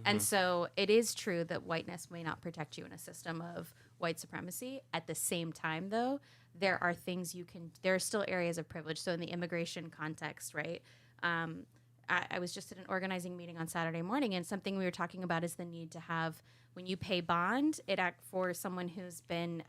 And so it is true that whiteness may not protect you in a system of white supremacy. At the same time, though, there are things there are still areas of privilege. So in the immigration context, right? I was just at an organizing meeting on Saturday morning, and something we were talking about is the need to have, when you pay bond, for someone who's been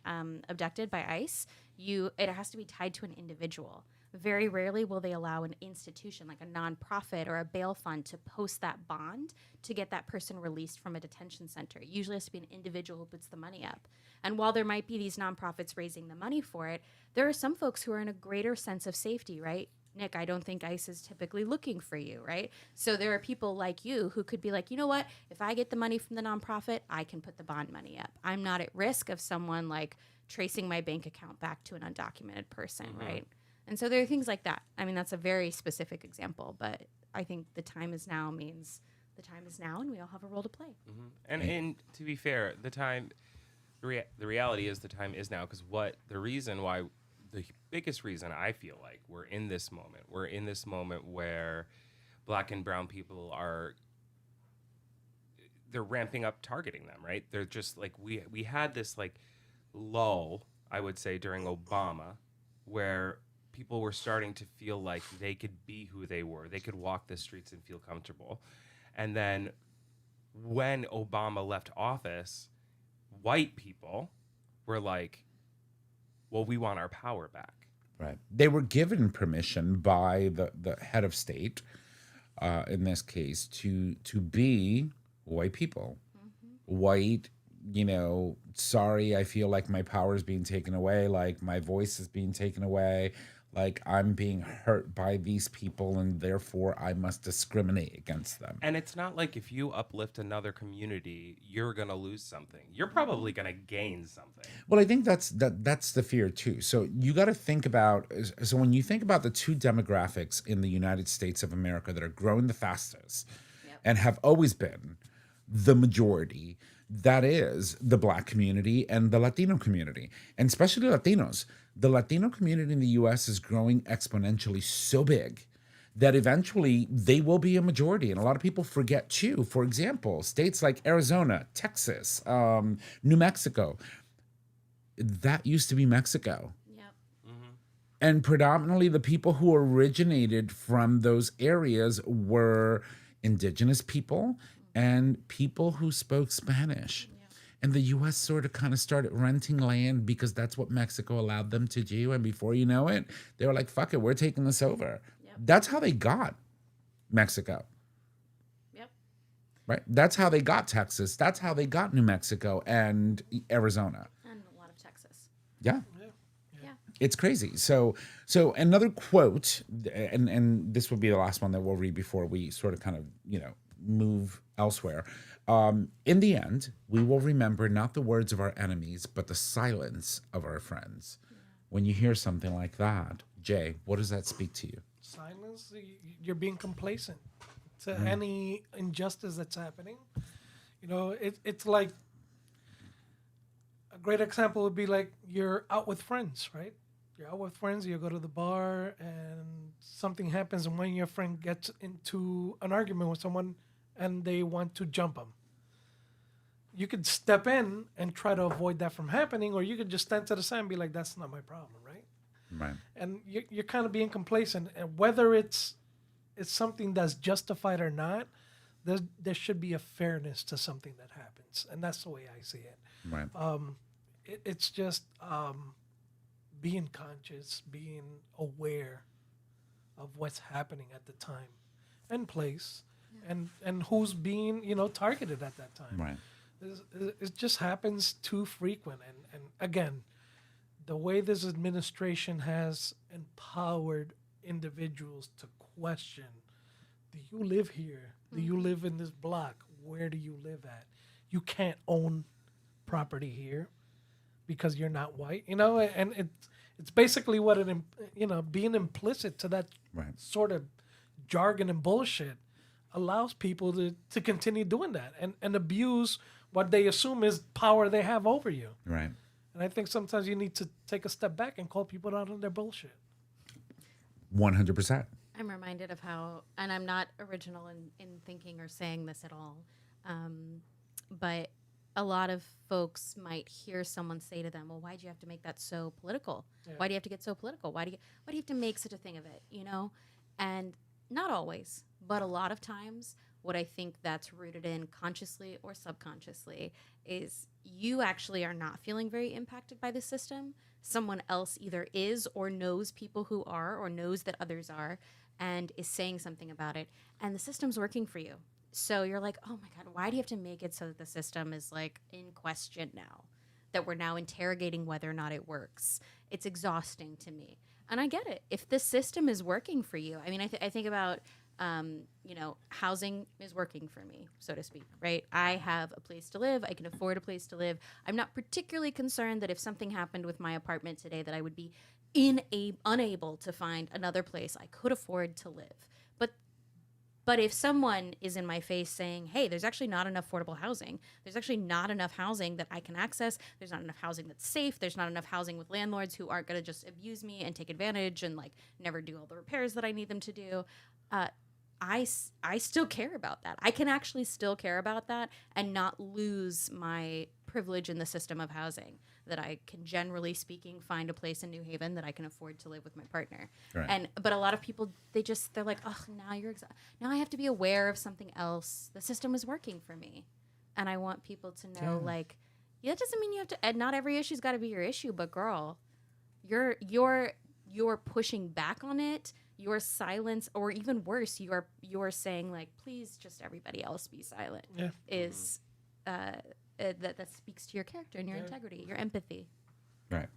abducted by ICE, it has to be tied to an individual. Very rarely will they allow an institution like a nonprofit or a bail fund to post that bond to get that person released from a detention center. It usually has to be an individual who puts the money up. And while there might be these nonprofits raising the money for it, there are some folks who are in a greater sense of safety, right? Nick, I don't think ICE is typically looking for you, right? So there are people like you who could be like, you know what? If I get the money from the nonprofit, I can put the bond money up. I'm not at risk of someone like tracing my bank account back to an undocumented person, right? And so there are things like that. I mean, that's a very specific example, but I think the time is now means the time is now, and we all have a role to play. And to be fair, the reality is the time is now, because the biggest reason I feel like we're in this moment where Black and brown people they're ramping up targeting them, right? They're just like, we had this like lull, I would say, during Obama, where people were starting to feel like they could be who they were. They could walk the streets and feel comfortable. And then when Obama left office, white people were like, well, we want our power back. Right. They were given permission by the head of state, in this case, to be white people. White, sorry, I feel like my power is being taken away, like my voice is being taken away, like I'm being hurt by these people, and therefore I must discriminate against them. And it's not like if you uplift another community, you're going to lose something. You're probably going to gain something. Well, I think that's the fear too. So you got to think about, so when you think about the two demographics in the United States of America that are growing the fastest and have always been the majority, that is the Black community and the Latino community, and especially Latinos. The Latino community in the U.S. is growing exponentially so big that eventually they will be a majority. And a lot of people forget too, for example, states like Arizona, Texas, New Mexico, that used to be Mexico. And predominantly the people who originated from those areas were indigenous people and people who spoke Spanish. And the U.S. sort of kind of started renting land because that's what Mexico allowed them to do. And before you know it, they were like, fuck it, we're taking this over. That's how they got Mexico. Right? That's how they got Texas. That's how they got New Mexico and Arizona. And a lot of Texas. Yeah. It's crazy. So another quote, and this will be the last one that we'll read before we sort of kind of, move elsewhere. In the end, we will remember not the words of our enemies, but the silence of our friends. When you hear something like that, Jay, what does that speak to you? Silence. You're being complacent to any injustice that's happening. It's like a great example would be like you're out with friends, right? You're out with friends, you go to the bar, and something happens, and one of your friends gets into an argument with someone, and they want to jump them. You could step in and try to avoid that from happening, or you could just stand to the side and be like, that's not my problem, right? Right. And you're kind of being complacent. And whether it's something that's justified or not, there should be a fairness to something that happens. And that's the way I see it. Right. It's just being conscious, being aware of what's happening at the time and place, and who's being targeted at that time. Right. It just happens too frequent, and again, the way this administration has empowered individuals to question: do you live here? Do you live in this block? Where do you live at? You can't own property here because you're not white, and it's basically what being implicit to that sort of jargon and bullshit allows people to continue doing that and abuse what they assume is power they have over you. Right. And I think sometimes you need to take a step back and call people out on their bullshit. 100%. I'm reminded of how, and I'm not original in thinking or saying this at all, but a lot of folks might hear someone say to them, well, why'd you have to make that so political? Yeah. Why do you have to get so political? Why do you have to make such a thing of it, And not always, but a lot of times what I think that's rooted in consciously or subconsciously is you actually are not feeling very impacted by the system. Someone else either is or knows people who are or knows that others are and is saying something about it. And the system's working for you. So you're like, oh my God, why do you have to make it so that the system is like in question now? That we're now interrogating whether or not it works. It's exhausting to me. And I get it. If the system is working for you, I mean, I think about, housing is working for me, so to speak, right? I have a place to live. I can afford a place to live. I'm not particularly concerned that if something happened with my apartment today, that I would be unable to find another place I could afford to live. But if someone is in my face saying, hey, there's actually not enough affordable housing, there's actually not enough housing that I can access, there's not enough housing that's safe, there's not enough housing with landlords who aren't going to just abuse me and take advantage and like never do all the repairs that I need them to do, I still care about that. I can actually still care about that and not lose my privilege in the system of housing, that I can, generally speaking, find a place in New Haven that I can afford to live with my partner. Right. But a lot of people, they're like, oh, now I have to be aware of something else. The system is working for me. And I want people to know, like, yeah, that doesn't mean you have to, and not every issue's got to be your issue, but girl, you're pushing back on it. Your silence, or even worse, you're saying like, please, just everybody else be silent. Yeah. Is that speaks to your character and your integrity, your empathy. Right.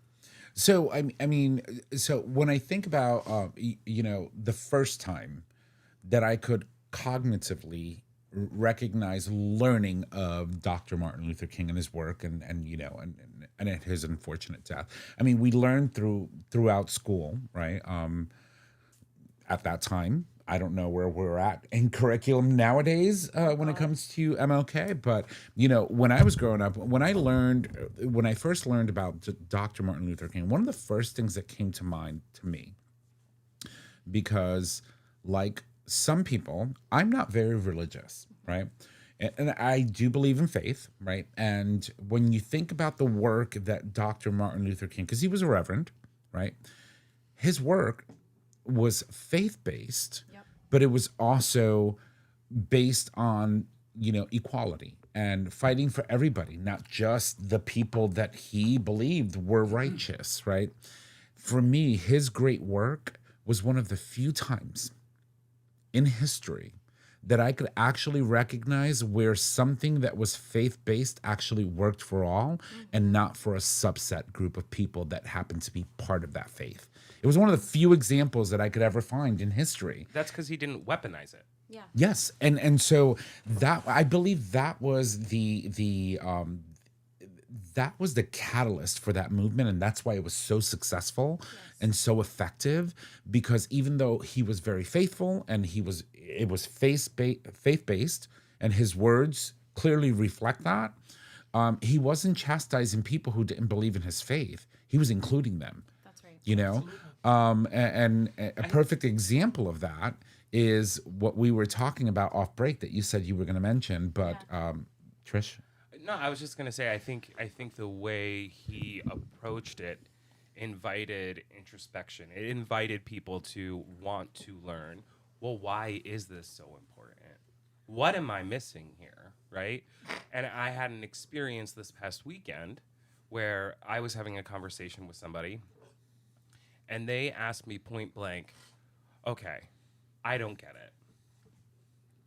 So I mean, so when I think about the first time that I could cognitively recognize learning of Dr. Martin Luther King and his work and his unfortunate death. I mean, we learned throughout school, right? At that time, I don't know where we're at in curriculum nowadays when it comes to MLK, but when I was growing up, when I first learned about Dr. Martin Luther King, one of the first things that came to mind to me, because like some people, I'm not very religious, right? And I do believe in faith, right? And when you think about the work that Dr. Martin Luther King, because he was a reverend, right? His work was faith-based, but it was also based on, equality and fighting for everybody, not just the people that he believed were righteous, right? For me, his great work was one of the few times in history that I could actually recognize where something that was faith-based actually worked for all and not for a subset group of people that happened to be part of that faith. It was one of the few examples that I could ever find in history. That's because he didn't weaponize it. Yeah. Yes, and so that, I believe that was that was the catalyst for that movement, and that's why it was so successful and so effective, because even though he was very faithful and it was faith-based, and his words clearly reflect that, he wasn't chastising people who didn't believe in his faith. He was including them. That's right. And a perfect example of that is what we were talking about off break that you said you were going to mention, but Trish? No, I was just gonna say I think the way he approached it invited introspection. It invited people to want to learn. Well, why is this so important? What am I missing here, right? And I had an experience this past weekend where I was having a conversation with somebody, and they asked me point blank, "Okay, I don't get it.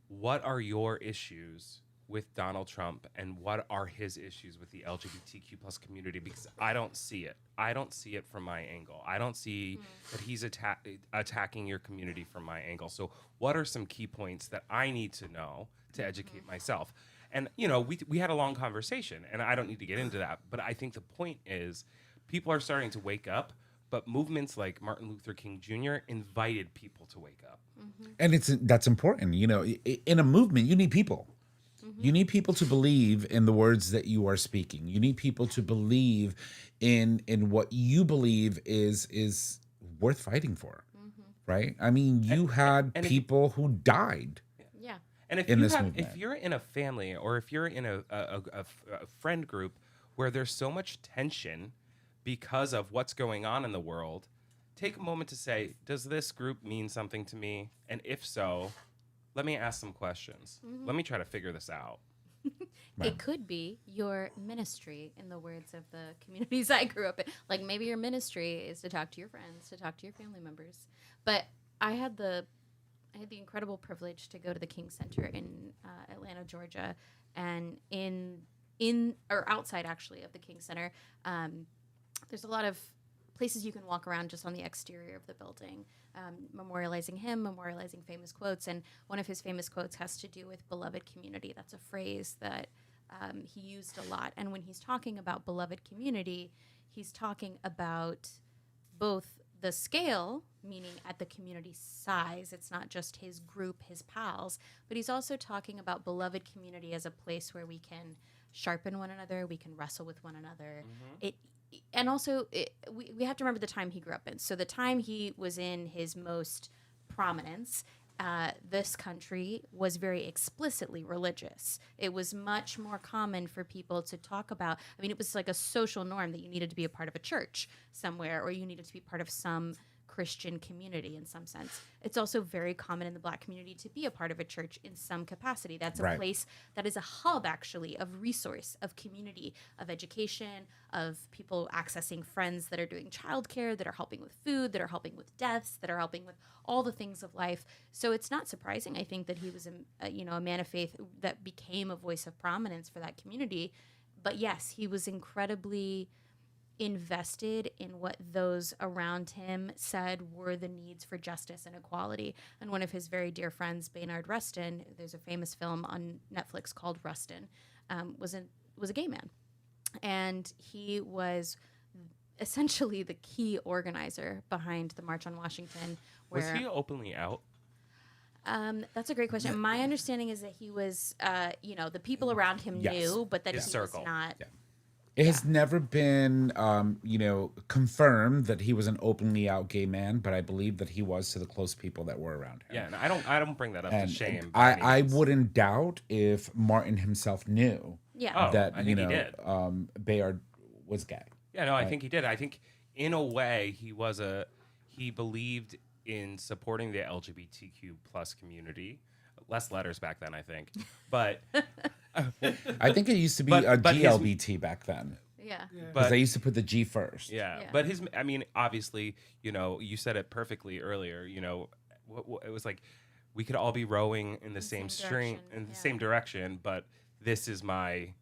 What are your issues with Donald Trump, and what are his issues with the LGBTQ plus community? Because I don't see it. I don't see it from my angle. I don't see that he's attacking your community from my angle. So what are some key points that I need to know to educate myself?" And, we had a long conversation, and I don't need to get into that. But I think the point is people are starting to wake up, but movements like Martin Luther King Jr. invited people to wake up. And that's important. In a movement, you need people. You need people to believe in the words that you are speaking. You need people to believe in what you believe is worth fighting for, right? I mean, you had people who died. Yeah. And if you're in a family, or if you're in a friend group where there's so much tension because of what's going on in the world, take a moment to say, does this group mean something to me? And if so, let me ask some questions. Let me try to figure this out. It could be your ministry, in the words of the communities I grew up in. Like, maybe your ministry is to talk to your friends, to talk to your family members. But I had the incredible privilege to go to the King Center in Atlanta, Georgia, and in or outside actually of the King Center, there's a lot of places you can walk around just on the exterior of the building, memorializing him, memorializing famous quotes. And one of his famous quotes has to do with beloved community. That's a phrase that he used a lot. And when he's talking about beloved community, he's talking about both the scale, meaning at the community size, it's not just his group, his pals, but he's also talking about beloved community as a place where we can sharpen one another, we can wrestle with one another. And also, we have to remember the time he grew up in. So the time he was in his most prominence, this country was very explicitly religious. It was much more common for people to talk about. I mean, it was like a social norm that you needed to be a part of a church somewhere, or you needed to be part of some Christian community in some sense. It's also very common in the Black community to be a part of a church in some capacity. That's a place that is a hub, actually, of resource, of community, of education, of people accessing friends that are doing childcare, that are helping with food, that are helping with deaths, that are helping with all the things of life. So it's not surprising, I think, that he was a man of faith that became a voice of prominence for that community. But yes, he was incredibly invested in what those around him said were the needs for justice and equality. And one of his very dear friends, Baynard Rustin, there's a famous film on Netflix called Rustin, was a gay man. And he was essentially the key organizer behind the March on Washington. Was he openly out? That's a great question. My understanding is that he was, the people around him knew, but that His he circle. was not. Yeah. It has never been, confirmed that he was an openly out gay man, but I believe that he was to the close people that were around him. Yeah, and I don't bring that up to shame. I wouldn't doubt if Martin himself knew Yeah. that I think he did. Bayard was gay. Yeah, no, I think he did. I think in a way he believed in supporting the LGBTQ plus community. Less letters back then, I think, but I think it used to be But a his- GLBT back then Yeah. because but they used to put the G first. yeah, Yeah. but obviously, you said it perfectly earlier. It was like we could all be rowing in the same string direction, in the yeah. same direction, but this is my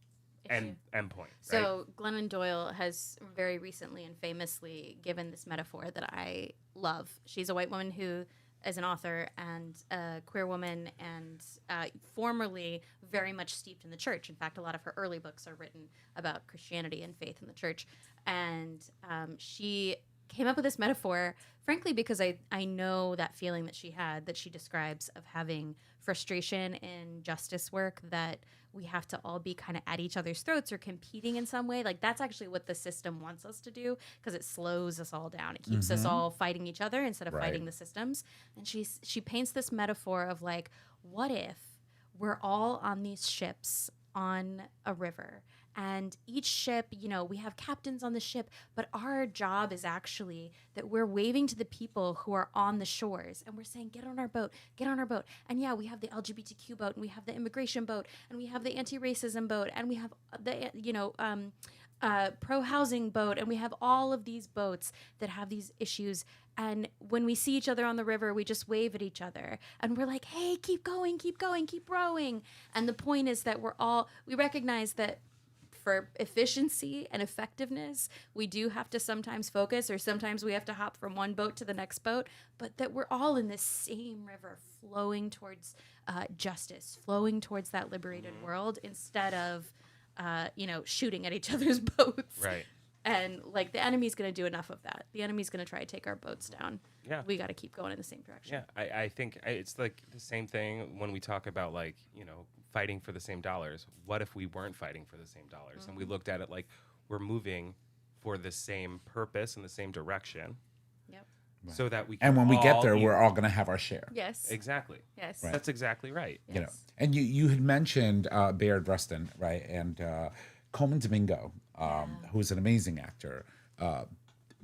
end point. Right? So Glennon Doyle has very recently and famously given this metaphor that I love. She's a white woman who is an author and a queer woman and formerly very much steeped in the church. In fact, a lot of her early books are written about Christianity and faith in the church. And she came up with this metaphor, frankly, because I know that feeling that she describes of having frustration in justice work, that we have to all be kind of at each other's throats or competing in some way. Like, that's actually what the system wants us to do, because it slows us all down. It keeps us all fighting each other instead of fighting the systems. And she paints this metaphor of like, what if we're all on these ships on a river, and each ship, we have captains on the ship, but our job is actually that we're waving to the people who are on the shores, and we're saying, get on our boat, get on our boat. And yeah, we have the LGBTQ boat, and we have the immigration boat, and we have the anti-racism boat, and we have the pro-housing boat, and we have all of these boats that have these issues. And when we see each other on the river, we just wave at each other, and we're like, hey, keep going, keep rowing. And the point is that we recognize that for efficiency and effectiveness, we do have to sometimes focus, or sometimes we have to hop from one boat to the next boat, but that we're all in this same river flowing towards justice, flowing towards that liberated world, instead of shooting at each other's boats. Right. And like, the enemy's going to do enough of that. The enemy's going to try to take our boats down. Yeah. We got to keep going in the same direction. Yeah, I think it's like the same thing when we talk about fighting for the same dollars. What if we weren't fighting for the same dollars? And we looked at it like we're moving for the same purpose in the same direction. Yep. So that we can And when we get all there, eat- we're all going to have our share. Yes. Exactly. Yes. That's exactly right. Yes. And you had mentioned Bayard Rustin, right? And Coleman Domingo, who is an amazing actor,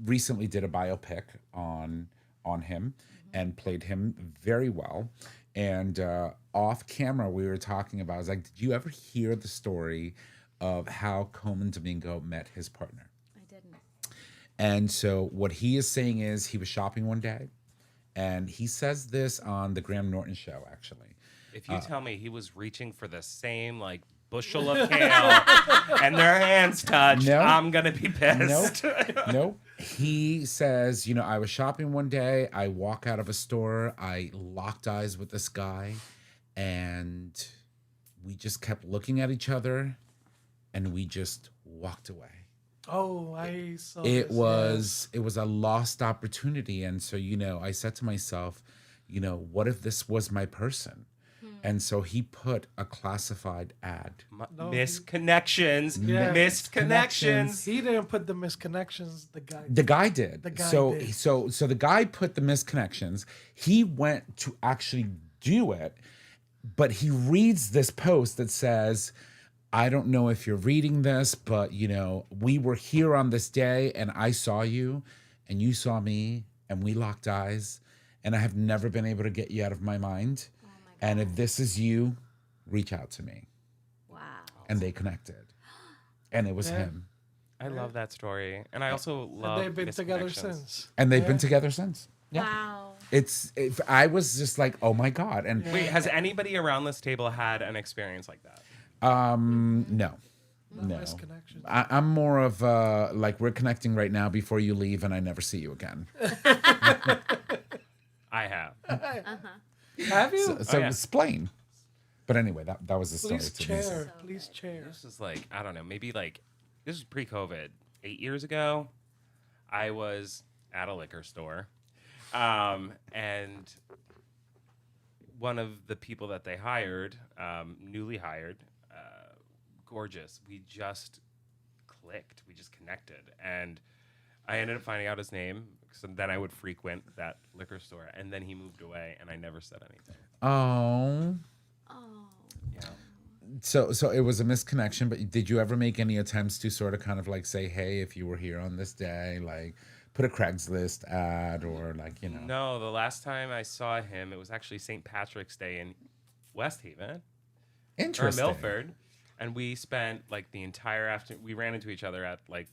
recently did a biopic on him and played him very well. And off camera, we were talking about, I was like, did you ever hear the story of how Coleman Domingo met his partner? I didn't. And so what he is saying is he was shopping one day, and he says this on the Graham Norton show, actually. If you tell me he was reaching for the same bushel of kale and their hands touched, No. I'm gonna be pissed. Nope. he says, I was shopping one day. I walk out of a store. I locked eyes with this guy, and we just kept looking at each other, and we just walked away. Oh, I saw It this, was a lost opportunity, and so I said to myself, what if this was my person? And so he put a classified ad. No, Missed connections. Yeah. Missed connections. He didn't put the misconnections. The guy. The guy did. The guy so did. so the guy put the misconnections. He went to actually do it, but he reads this post that says, I don't know if you're reading this, but we were here on this day and I saw you and you saw me and we locked eyes and I have never been able to get you out of my mind. And if this is you, reach out to me. Wow. And they connected. And it was Yeah. him. I love that story, and I also And love. they've been missed together connections. since. And they've been together since. Yeah. Wow. I was just like, oh my God. And Wait, has anybody around this table had an experience like that? no. No. Misconnections. I'm more of like we're connecting right now before you leave and I never see you again. I have. Have you? So yeah. explain. But anyway, that was the story Please to me. chair. Please chair. This is like, I don't know, maybe like, this was pre-COVID. 8 years ago, I was at a liquor store. And one of the people that they hired, newly hired, gorgeous. We just clicked. We just connected. And I ended up finding out his name. So then I would frequent that liquor store. And then he moved away, and I never said anything. Oh. Yeah. So it was a misconnection, but did you ever make any attempts to sort of kind of like say, hey, if you were here on this day, like put a Craigslist ad or like, No, the last time I saw him, it was actually St. Patrick's Day in West Haven or Interesting. Milford, and we spent like the entire afternoon. We ran into each other at like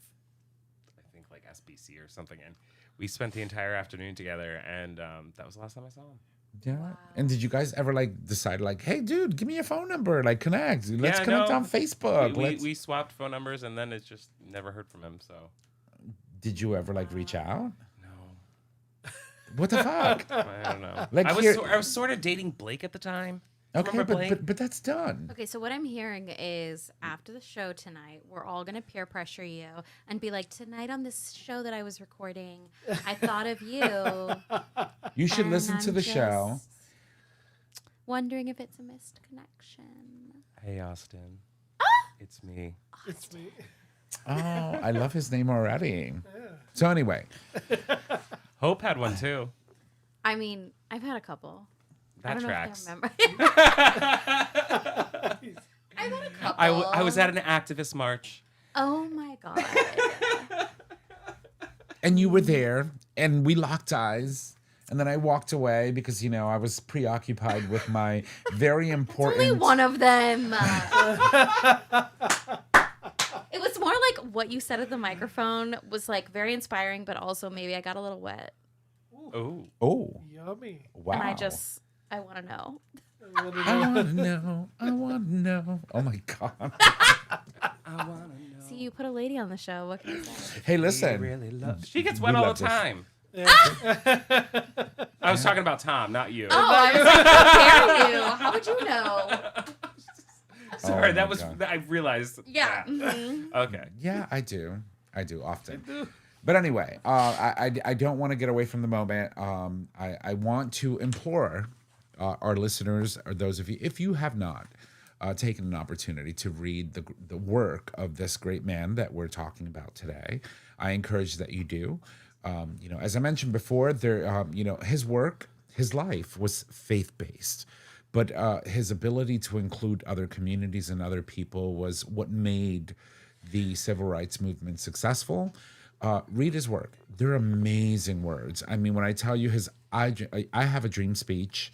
I think like SBC or something, and we spent the entire afternoon together. And that was the last time I saw him. Yeah. And did you guys ever like decide like, hey, dude, give me your phone number, like connect. Let's connect on Facebook. We swapped phone numbers, and then it's just never heard from him. So Did you ever like reach out? no, What the fuck? I don't know. Like I here- was sort of dating Blake at the time. Okay, Remember Blake? but that's done. Okay, so what I'm hearing is after the show tonight, we're all going to peer pressure you and be like, tonight on this show that I was recording, I thought of you. You should and listen to I'm the show. just Wondering if it's a missed connection. Hey, Austin. It's me. It's me. Oh, I love his name already. So anyway, Hope had one too. I mean, I've had a couple. I That don't tracks. know if I remember. I've had a couple. I was at an activist march. Oh my god. and you were there, and we locked eyes, and then I walked away because I was preoccupied with my very important. Only one of them. It was more like what you said at the microphone was like very inspiring, but also maybe I got a little wet. Oh. Oh, Yummy. wow! And I want to know. I want to know. I want to know. Oh my god! I wanna know. See, you put a lady on the show. What can I say? Hey, listen. She gets wet We all love the this. time. Yeah. I was talking about Tom, not you. Oh, I was like, how dare you? How would you know? Sorry, Oh that my was. God. I realized. Yeah. that. mhm. Okay. Yeah, I do often. But anyway, I don't want to get away from the moment. I want to implore our listeners, or those of you, if you have not taken an opportunity to read the work of this great man that we're talking about today, I encourage that you do. As I mentioned before, his work, his life was faith-based. But his ability to include other communities and other people was what made the civil rights movement successful. Read his work. They're amazing words. I mean, when I tell you I Have a Dream speech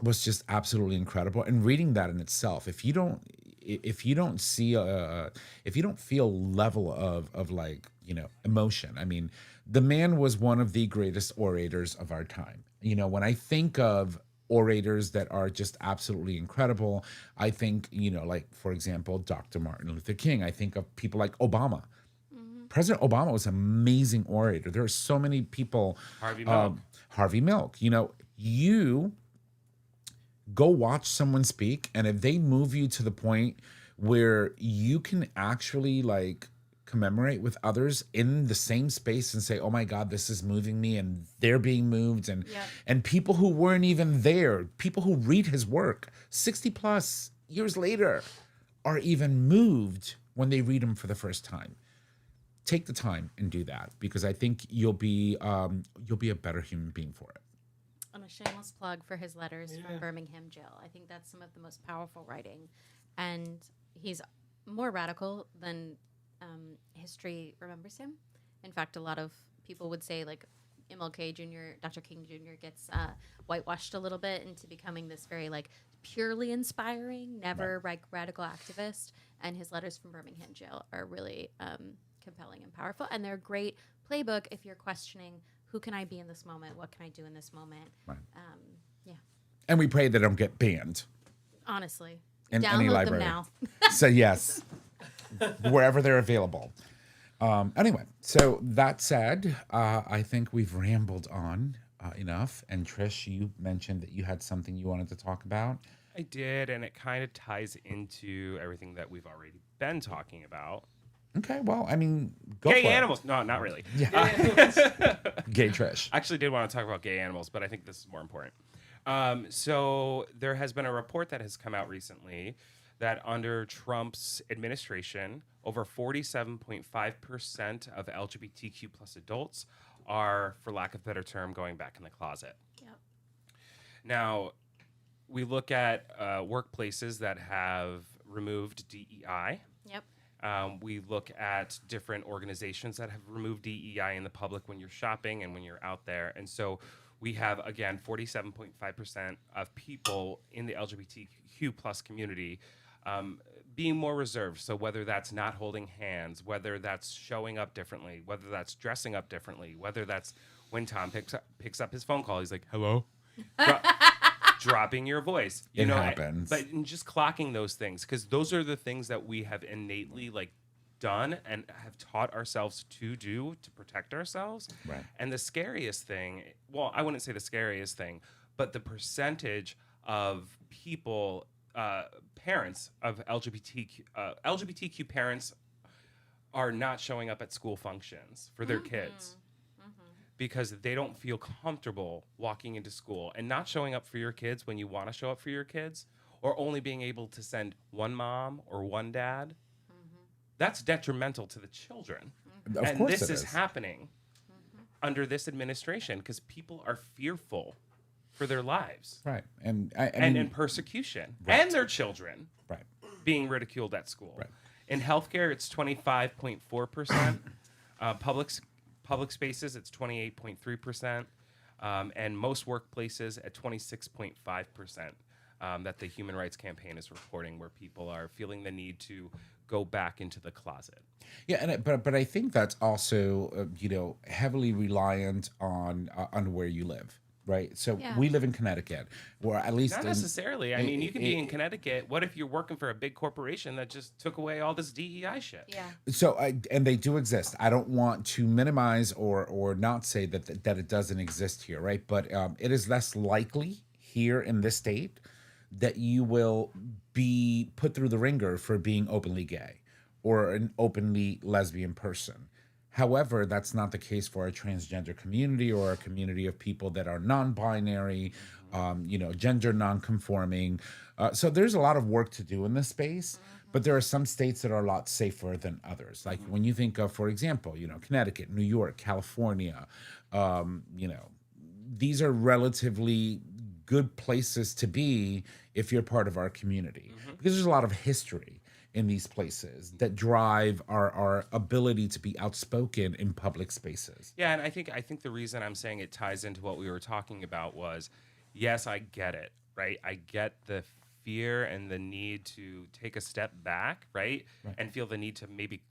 was just absolutely incredible. And reading that in itself, if you don't see if you don't feel level of like, emotion. I mean, the man was one of the greatest orators of our time. When I think of orators that are just absolutely incredible, I think, like, for example, Dr. Martin Luther King. I think of people like Obama. President Obama was an amazing orator. There are so many people. Harvey Milk. Harvey Milk. You know, you go watch someone speak, and if they move you to the point where you can actually like commemorate with others in the same space and say, oh my God, this is moving me, and they're being moved, and people who weren't even there, people who read his work 60 plus years later are even moved when they read him for the first time. Take the time and do that, because I think you'll be a better human being for it. And a shameless plug for his letters from Birmingham jail. I think that's some of the most powerful writing, and he's more radical than history remembers him. In fact, a lot of people would say like MLK Jr., Dr. King Jr. gets whitewashed a little bit into becoming this very like purely inspiring, never radical activist. And his letters from Birmingham jail are really compelling and powerful, and they're a great playbook if you're questioning who can I be in this moment, what can I do in this moment. Right. Yeah, And we pray they don't get banned honestly, in any download them library. now. So yes, wherever they're available. Anyway, so that said, I think we've rambled on enough. And Trish, you mentioned that you had something you wanted to talk about. I did, and it kind of ties into everything that we've already been talking about. Okay, well, I mean, go Gay for animals. No, not really. it. Gay Trish. I actually did want to talk about gay animals, but I think this is more important. So there has been a report that has come out recently that under Trump's administration, over 47.5% of LGBTQ plus adults are, for lack of a better term, going back in the closet. Yep. Now, we look at workplaces that have removed DEI. Yep. We look at different organizations that have removed DEI in the public when you're shopping and when you're out there. And so we have, again, 47.5% of people in the LGBTQ plus community being more reserved. So whether that's not holding hands, whether that's showing up differently, whether that's dressing up differently, whether that's when Tom picks up his phone call, he's like, hello? Dropping your voice. It happens. But in just clocking those things, because those are the things that we have innately like done and have taught ourselves to do to protect ourselves. Right. And the scariest thing, well, I wouldn't say the scariest thing, but the percentage of people, parents of LGBTQ parents are not showing up at school functions for their kids. Because they don't feel comfortable walking into school, and not showing up for your kids when you want to show up for your kids, or only being able to send one mom or one dad. That's detrimental to the children. Of And course this it is happening under this administration because people are fearful for their lives Right. And I and mean, in persecution, Right. and their children right. being ridiculed at school. Right. In healthcare, it's 25.4%. Public spaces, it's 28.3%. And most workplaces at 26.5%. That the Human Rights Campaign is reporting, where people are feeling the need to go back into the closet. Yeah, and but I think that's also heavily reliant on where you live, right? So Yeah. we live in Connecticut, or at least Not necessarily. I mean, you can be in Connecticut. What if you're working for a big corporation that just took away all this DEI shit? Yeah. So and they do exist. I don't want to minimize or not say that it doesn't exist here, right? But it is less likely here in this state that you will be put through the ringer for being openly gay or an openly lesbian person. However, that's not the case for a transgender community or a community of people that are non-binary, gender non-conforming. So there's a lot of work to do in this space, but there are some states that are a lot safer than others. Like when you think of, for example, Connecticut, New York, California, these are relatively good places to be if you're part of our community, because there's a lot of history in these places that drive our ability to be outspoken in public spaces. Yeah, and I think the reason I'm saying it ties into what we were talking about was, yes, I get it, right? I get the fear and the need to take a step back, right? And feel the need to maybe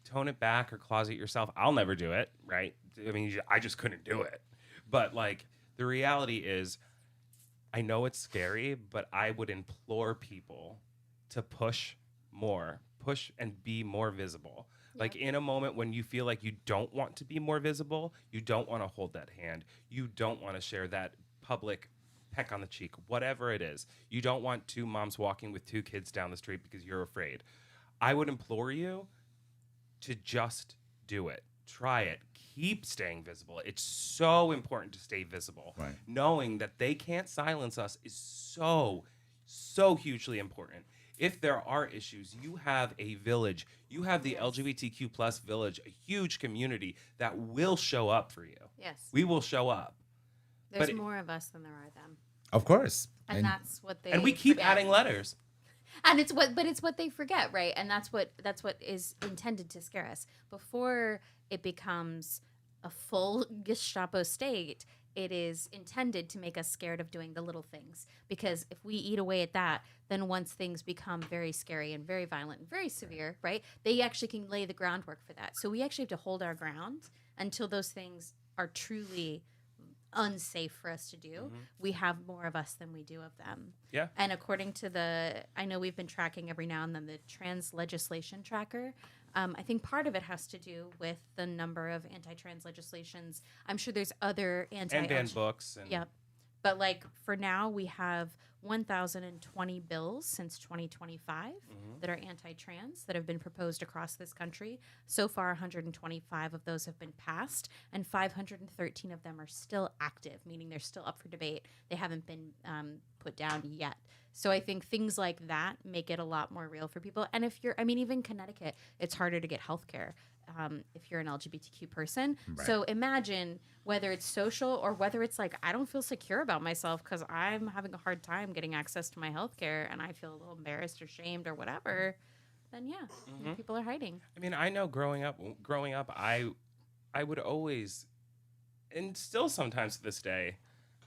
tone it back or closet yourself. I'll never do it, right? I mean, I just couldn't do it. But like the reality is, I know it's scary, but I would implore people to push and be more visible. Like in a moment when you feel like you don't want to be more visible, you don't want to hold that hand, you don't want to share that public peck on the cheek, whatever it is. You don't want two moms walking with two kids down the street because you're afraid. I would implore you to just do it. Try it. Keep staying visible. It's so important to stay visible. Right. Knowing that they can't silence us is so hugely important. If there are issues, you have a village. You have the LGBTQ plus village, a huge community that will show up for you. Yes. We will show up. There's but- more of us than there are them. Of course. And that's what they And we keep forget. adding letters. And it's what they forget, right? And that's what is intended to scare us. Before it becomes a full Gestapo state, it is intended to make us scared of doing the little things. Because if we eat away at that, then once things become very scary and very violent and very severe, right? They actually can lay the groundwork for that. So we actually have to hold our ground until those things are truly unsafe for us to do. We have more of us than we do of them. Yeah. And according to I know we've been tracking every now and then the trans legislation tracker. I think part of it has to do with the number of anti-trans legislations. I'm sure there's other And banned books. And Yep. But like for now, we have 1,020 bills since 2025 that are anti-trans that have been proposed across this country. So far, 125 of those have been passed, and 513 of them are still active, meaning they're still up for debate. They haven't been put down yet. So I think things like that make it a lot more real for people. And if you're, even Connecticut, it's harder to get health care. If you're an LGBTQ person. Right. So imagine whether it's social or whether it's like, I don't feel secure about myself because I'm having a hard time getting access to my health care and I feel a little embarrassed or shamed or whatever, then people are hiding. I mean, I know growing up, I would always, and still sometimes to this day,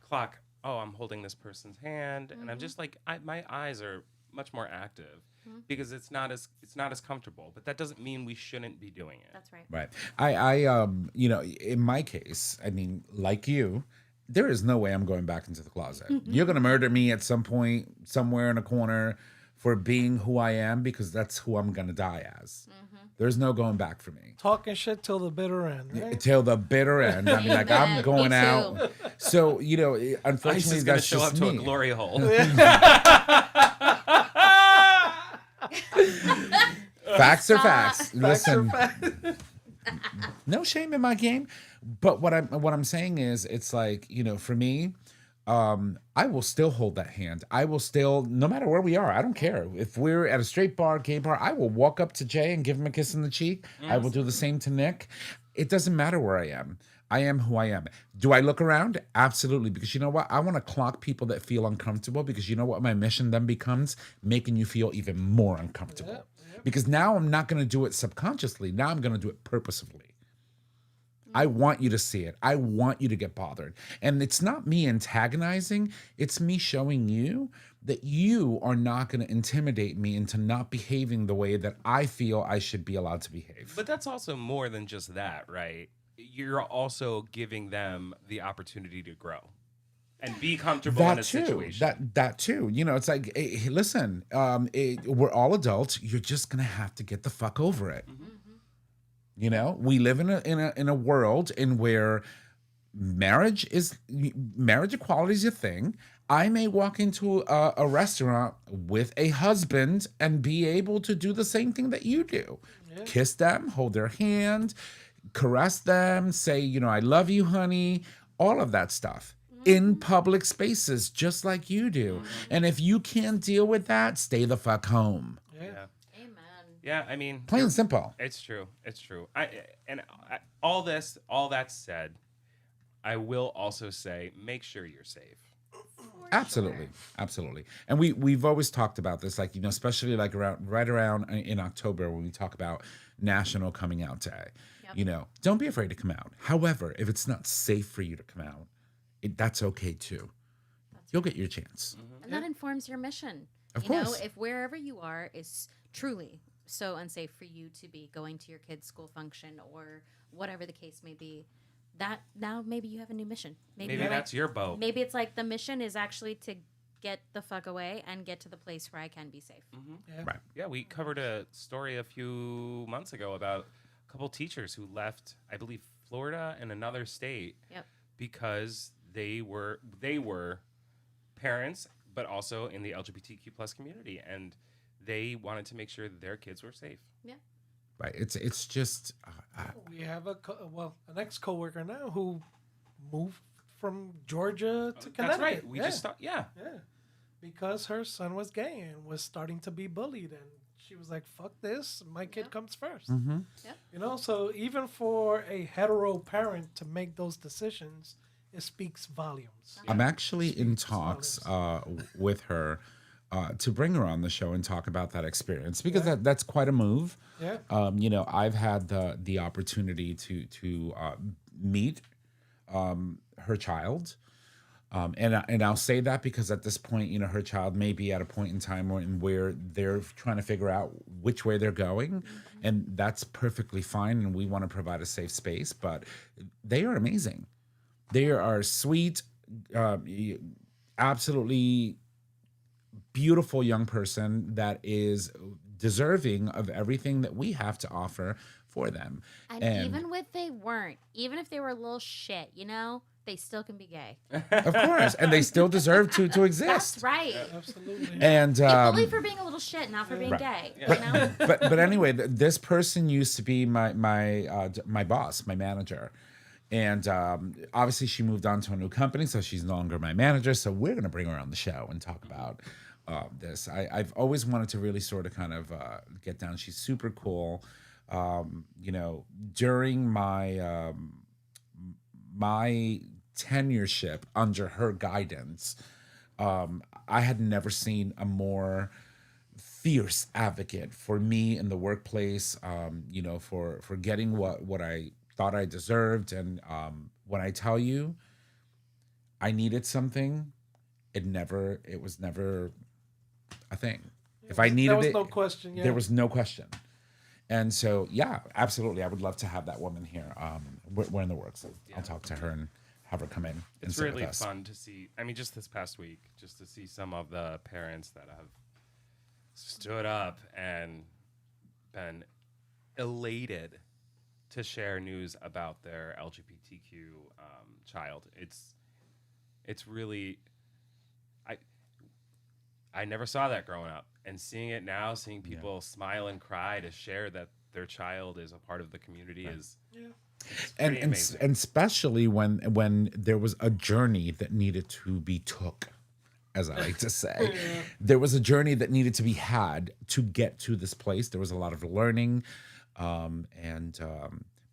clock, oh, I'm holding this person's hand. And I'm just like, my eyes are much more active. Because it's not as comfortable, but that doesn't mean we shouldn't be doing it. That's right. Right. I in my case, like you, there is no way I'm going back into the closet. You're going to murder me at some point, somewhere in a corner for being who I am, because that's who I'm going to die as. There's no going back for me. Talking shit till the bitter end, right? Till the bitter end. I'm Amen. going Me out. too. So, ICE unfortunately, is going to that's show up just to a me. glory hole. Facts are Stop. facts. Listen, Facts no shame in my game. But what I'm saying is, it's like, for me, I will still hold that hand. I will still, no matter where we are, I don't care. If we're at a straight bar, gay bar, I will walk up to Jay and give him a kiss on the cheek. I will do the same to Nick. It doesn't matter where I am. I am who I am. Do I look around? Absolutely. Because you know what? I want to clock people that feel uncomfortable, because you know what my mission then becomes? Making you feel even more uncomfortable. Because now I'm not going to do it subconsciously. Now I'm going to do it purposefully. I want you to see it. I want you to get bothered. And it's not me antagonizing. It's me showing you that you are not going to intimidate me into not behaving the way that I feel I should be allowed to behave. But that's also more than just that, right? You're also giving them the opportunity to grow and be comfortable in a situation. That too. It's like, hey, listen, we're all adults. You're just gonna have to get the fuck over it. We live in a world in where marriage equality is a thing. I may walk into a restaurant with a husband and be able to do the same thing that you do. Kiss them, hold their hand, caress them, say, I love you, honey, all of that stuff in public spaces, just like you do. And if you can't deal with that, stay the fuck home. Yeah. Amen. Yeah, I mean, Plain and simple. it's true. It's true. All that said, I will also say, make sure you're safe. Absolutely. Absolutely. And we've always talked about this, like, especially like right around in October when we talk about National Coming Out Day. Don't be afraid to come out. However, if it's not safe for you to come out, that's okay too. You'll get your chance. And that informs your mission. Of course. If wherever you are is truly so unsafe for you to be going to your kid's school function or whatever the case may be, that now maybe you have a new mission. Maybe that's your boat. Maybe it's like the mission is actually to get the fuck away and get to the place where I can be safe. Yeah. Right. Yeah, we covered a story a few months ago about a couple teachers who left, I believe, Florida and another state Yep. because they were parents, but also in the LGBTQ plus community, and they wanted to make sure that their kids were safe. Yeah. Right. It's just We have an ex-coworker now who moved from Georgia to Connecticut. That's right. We yeah. just thought, yeah. Yeah, because her son was gay and was starting to be bullied, and she was like, "Fuck this! My kid comes first." Yep. You know, so even for a hetero parent to make those decisions, it speaks volumes. I'm actually in talks with her to bring her on the show and talk about that experience because that's quite a move. Yeah. You know, I've had the opportunity to meet her child. And I'll say that because at this point, you know, her child may be at a point in time where they're trying to figure out which way they're going, and that's perfectly fine. And we want to provide a safe space, but they are amazing. They are sweet, absolutely beautiful young person that is deserving of everything that we have to offer for them. And even if they weren't, even if they were a little shit, you know, they still can be gay. Of course, and they still deserve to exist. That's right. Absolutely. And Get bullied for being a little shit, not for being gay. You know? but anyway, this person used to be my boss, my manager, and obviously she moved on to a new company, so she's no longer my manager. So we're gonna bring her on the show and talk about this. I've always wanted to really sort of kind of get down. She's super cool. You know, during my my tenureship under her guidance, I had never seen a more fierce advocate for me in the workplace, you know, for getting what I thought I deserved. And when I tell you I needed something, it was never a thing. If I needed there was it, no question. Yeah. there was no question. And so, yeah, absolutely. I would love to have that woman here. We're in the works. I'll talk to her and have her come in. And It's sit with really us. fun to see. I mean, just this past week, just to see some of the parents that have stood up and been elated to share news about their LGBTQ child. It's really, I never saw that growing up, and seeing it now, seeing people smile and cry to share that their child is a part of the community is it's pretty amazing. And especially when there was a journey that needed to be took, as I like to say. There was a journey that needed to be had to get to this place. There was a lot of learning, but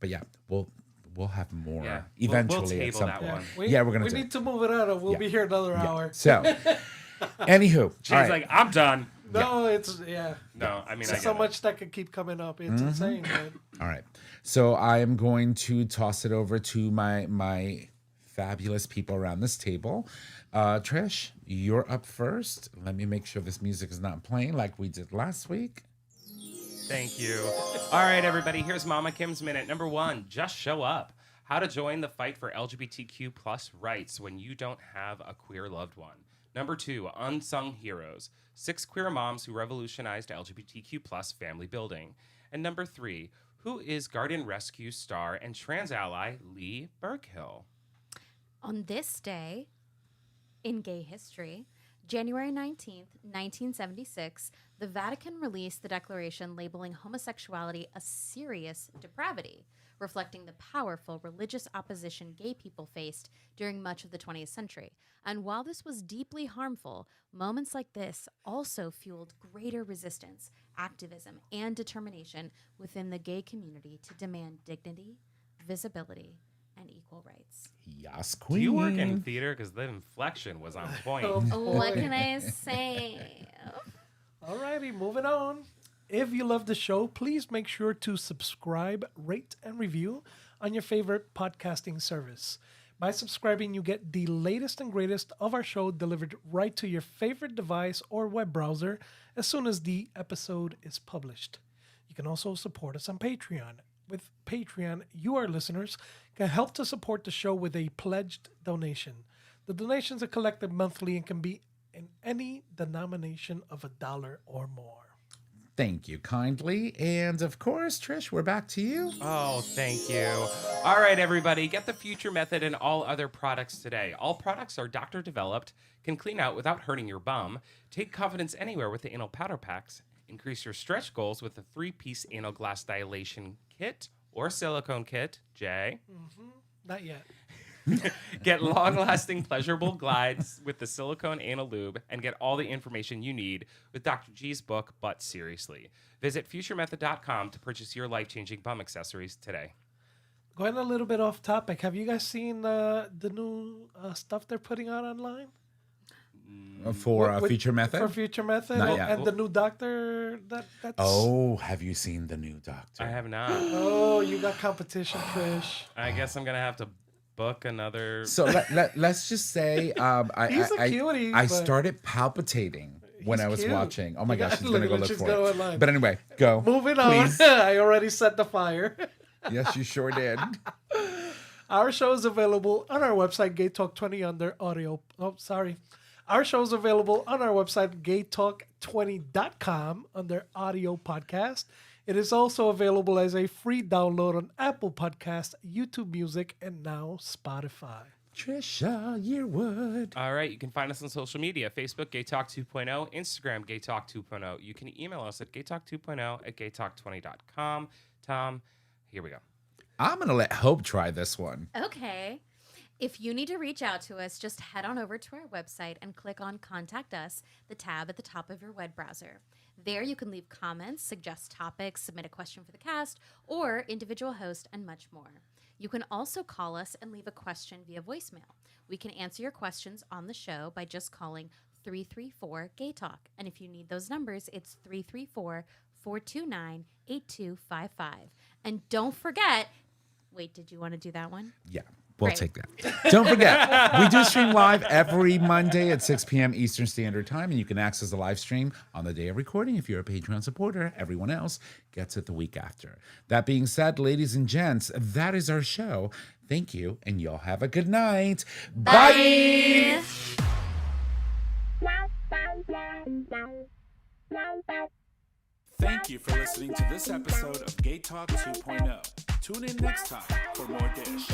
yeah, we'll have more Yeah. eventually We'll at table some that point. one. Yeah, we're gonna We do need it. to move it on, or we'll be here another hour. So, anywho, She's all right. like, I'm done. No, it's No, I mean, I so get it. much that could keep coming up. It's insane, man. All right. So I am going to toss it over to my fabulous people around this table. Trish, you're up first. Let me make sure this music is not playing like we did last week. Thank you. All right, everybody. Here's Mama Kim's Minute. Number 1, just show up. How to join the fight for LGBTQ plus rights when you don't have a queer loved one. Number 2, unsung heroes. 6 queer moms who revolutionized LGBTQ plus family building. And number 3, who is Guardian Rescue star and trans ally Lee Berghill? On this day in gay history, January 19th, 1976, the Vatican released the declaration labeling homosexuality a serious depravity, reflecting the powerful religious opposition gay people faced during much of the 20th century. And while this was deeply harmful, moments like this also fueled greater resistance, activism, and determination within the gay community to demand dignity, visibility, and equal rights. Yes, Do queen. you work in theater? Because the inflection was on point. What can I say? Alrighty, moving on. If you love the show, please make sure to subscribe, rate, and review on your favorite podcasting service. By subscribing, you get the latest and greatest of our show delivered right to your favorite device or web browser as soon as the episode is published. You can also support us on Patreon. With Patreon, you, our listeners, can help to support the show with a pledged donation. The donations are collected monthly and can be in any denomination of $1 or more. Thank you kindly. And of course, Trish, we're back to you. Oh, thank you. All right, everybody, get the Future Method and all other products today. All products are doctor developed, can clean out without hurting your bum. Take confidence anywhere with the anal powder packs. Increase your stretch goals with the 3-piece anal glass dilation kit or silicone kit. Jay. Not yet. Get long-lasting, pleasurable glides with the silicone anal lube, and get all the information you need with Dr. G's book, But Seriously. Visit futuremethod.com to purchase your life-changing bum accessories today. Going a little bit off topic, have you guys seen the new stuff they're putting out online? For With- Future Method? For Future Method? Not yet. And the new doctor that's... Oh, have you seen the new doctor? I have not. Oh, you got competition, Trish. I guess I'm going to have to book another... So let's just say He's a cutie, I but- started palpitating when He's I was cute. watching. Oh my You gosh, got- she's going to go look, look she's for going it. online. But anyway, go. Moving Please. on. I already set the fire. Yes, you sure did. Our show is available on our website, Gay Talk 20 under audio. Oh, sorry. Our show is available on our website, gaytalk20.com under audio podcast. It is also available as a free download on Apple Podcasts, YouTube Music, and now Spotify. Trisha Yearwood. All right, you can find us on social media, Facebook, Gay Talk 2.0, Instagram, Gay Talk 2.0. You can email us at gaytalk2.0@gaytalk20.com. Tom, here we go. I'm going to let Hope try this one. Okay. If you need to reach out to us, just head on over to our website and click on Contact Us, the tab at the top of your web browser. There you can leave comments, suggest topics, submit a question for the cast, or individual host, and much more. You can also call us and leave a question via voicemail. We can answer your questions on the show by just calling 334-GAY-TALK. And if you need those numbers, it's 334-429-8255. And don't forget, wait, did you want to do that one? Yeah. We'll Great. take that. Don't forget, we do stream live every Monday at 6 p.m. Eastern Standard Time, and you can access the live stream on the day of recording if you're a Patreon supporter. Everyone else gets it the week after. That being said, ladies and gents, that is our show. Thank you, and y'all have a good night. Bye. Thank you for listening to this episode of Gay Talk 2.0. Tune in next time for more dish.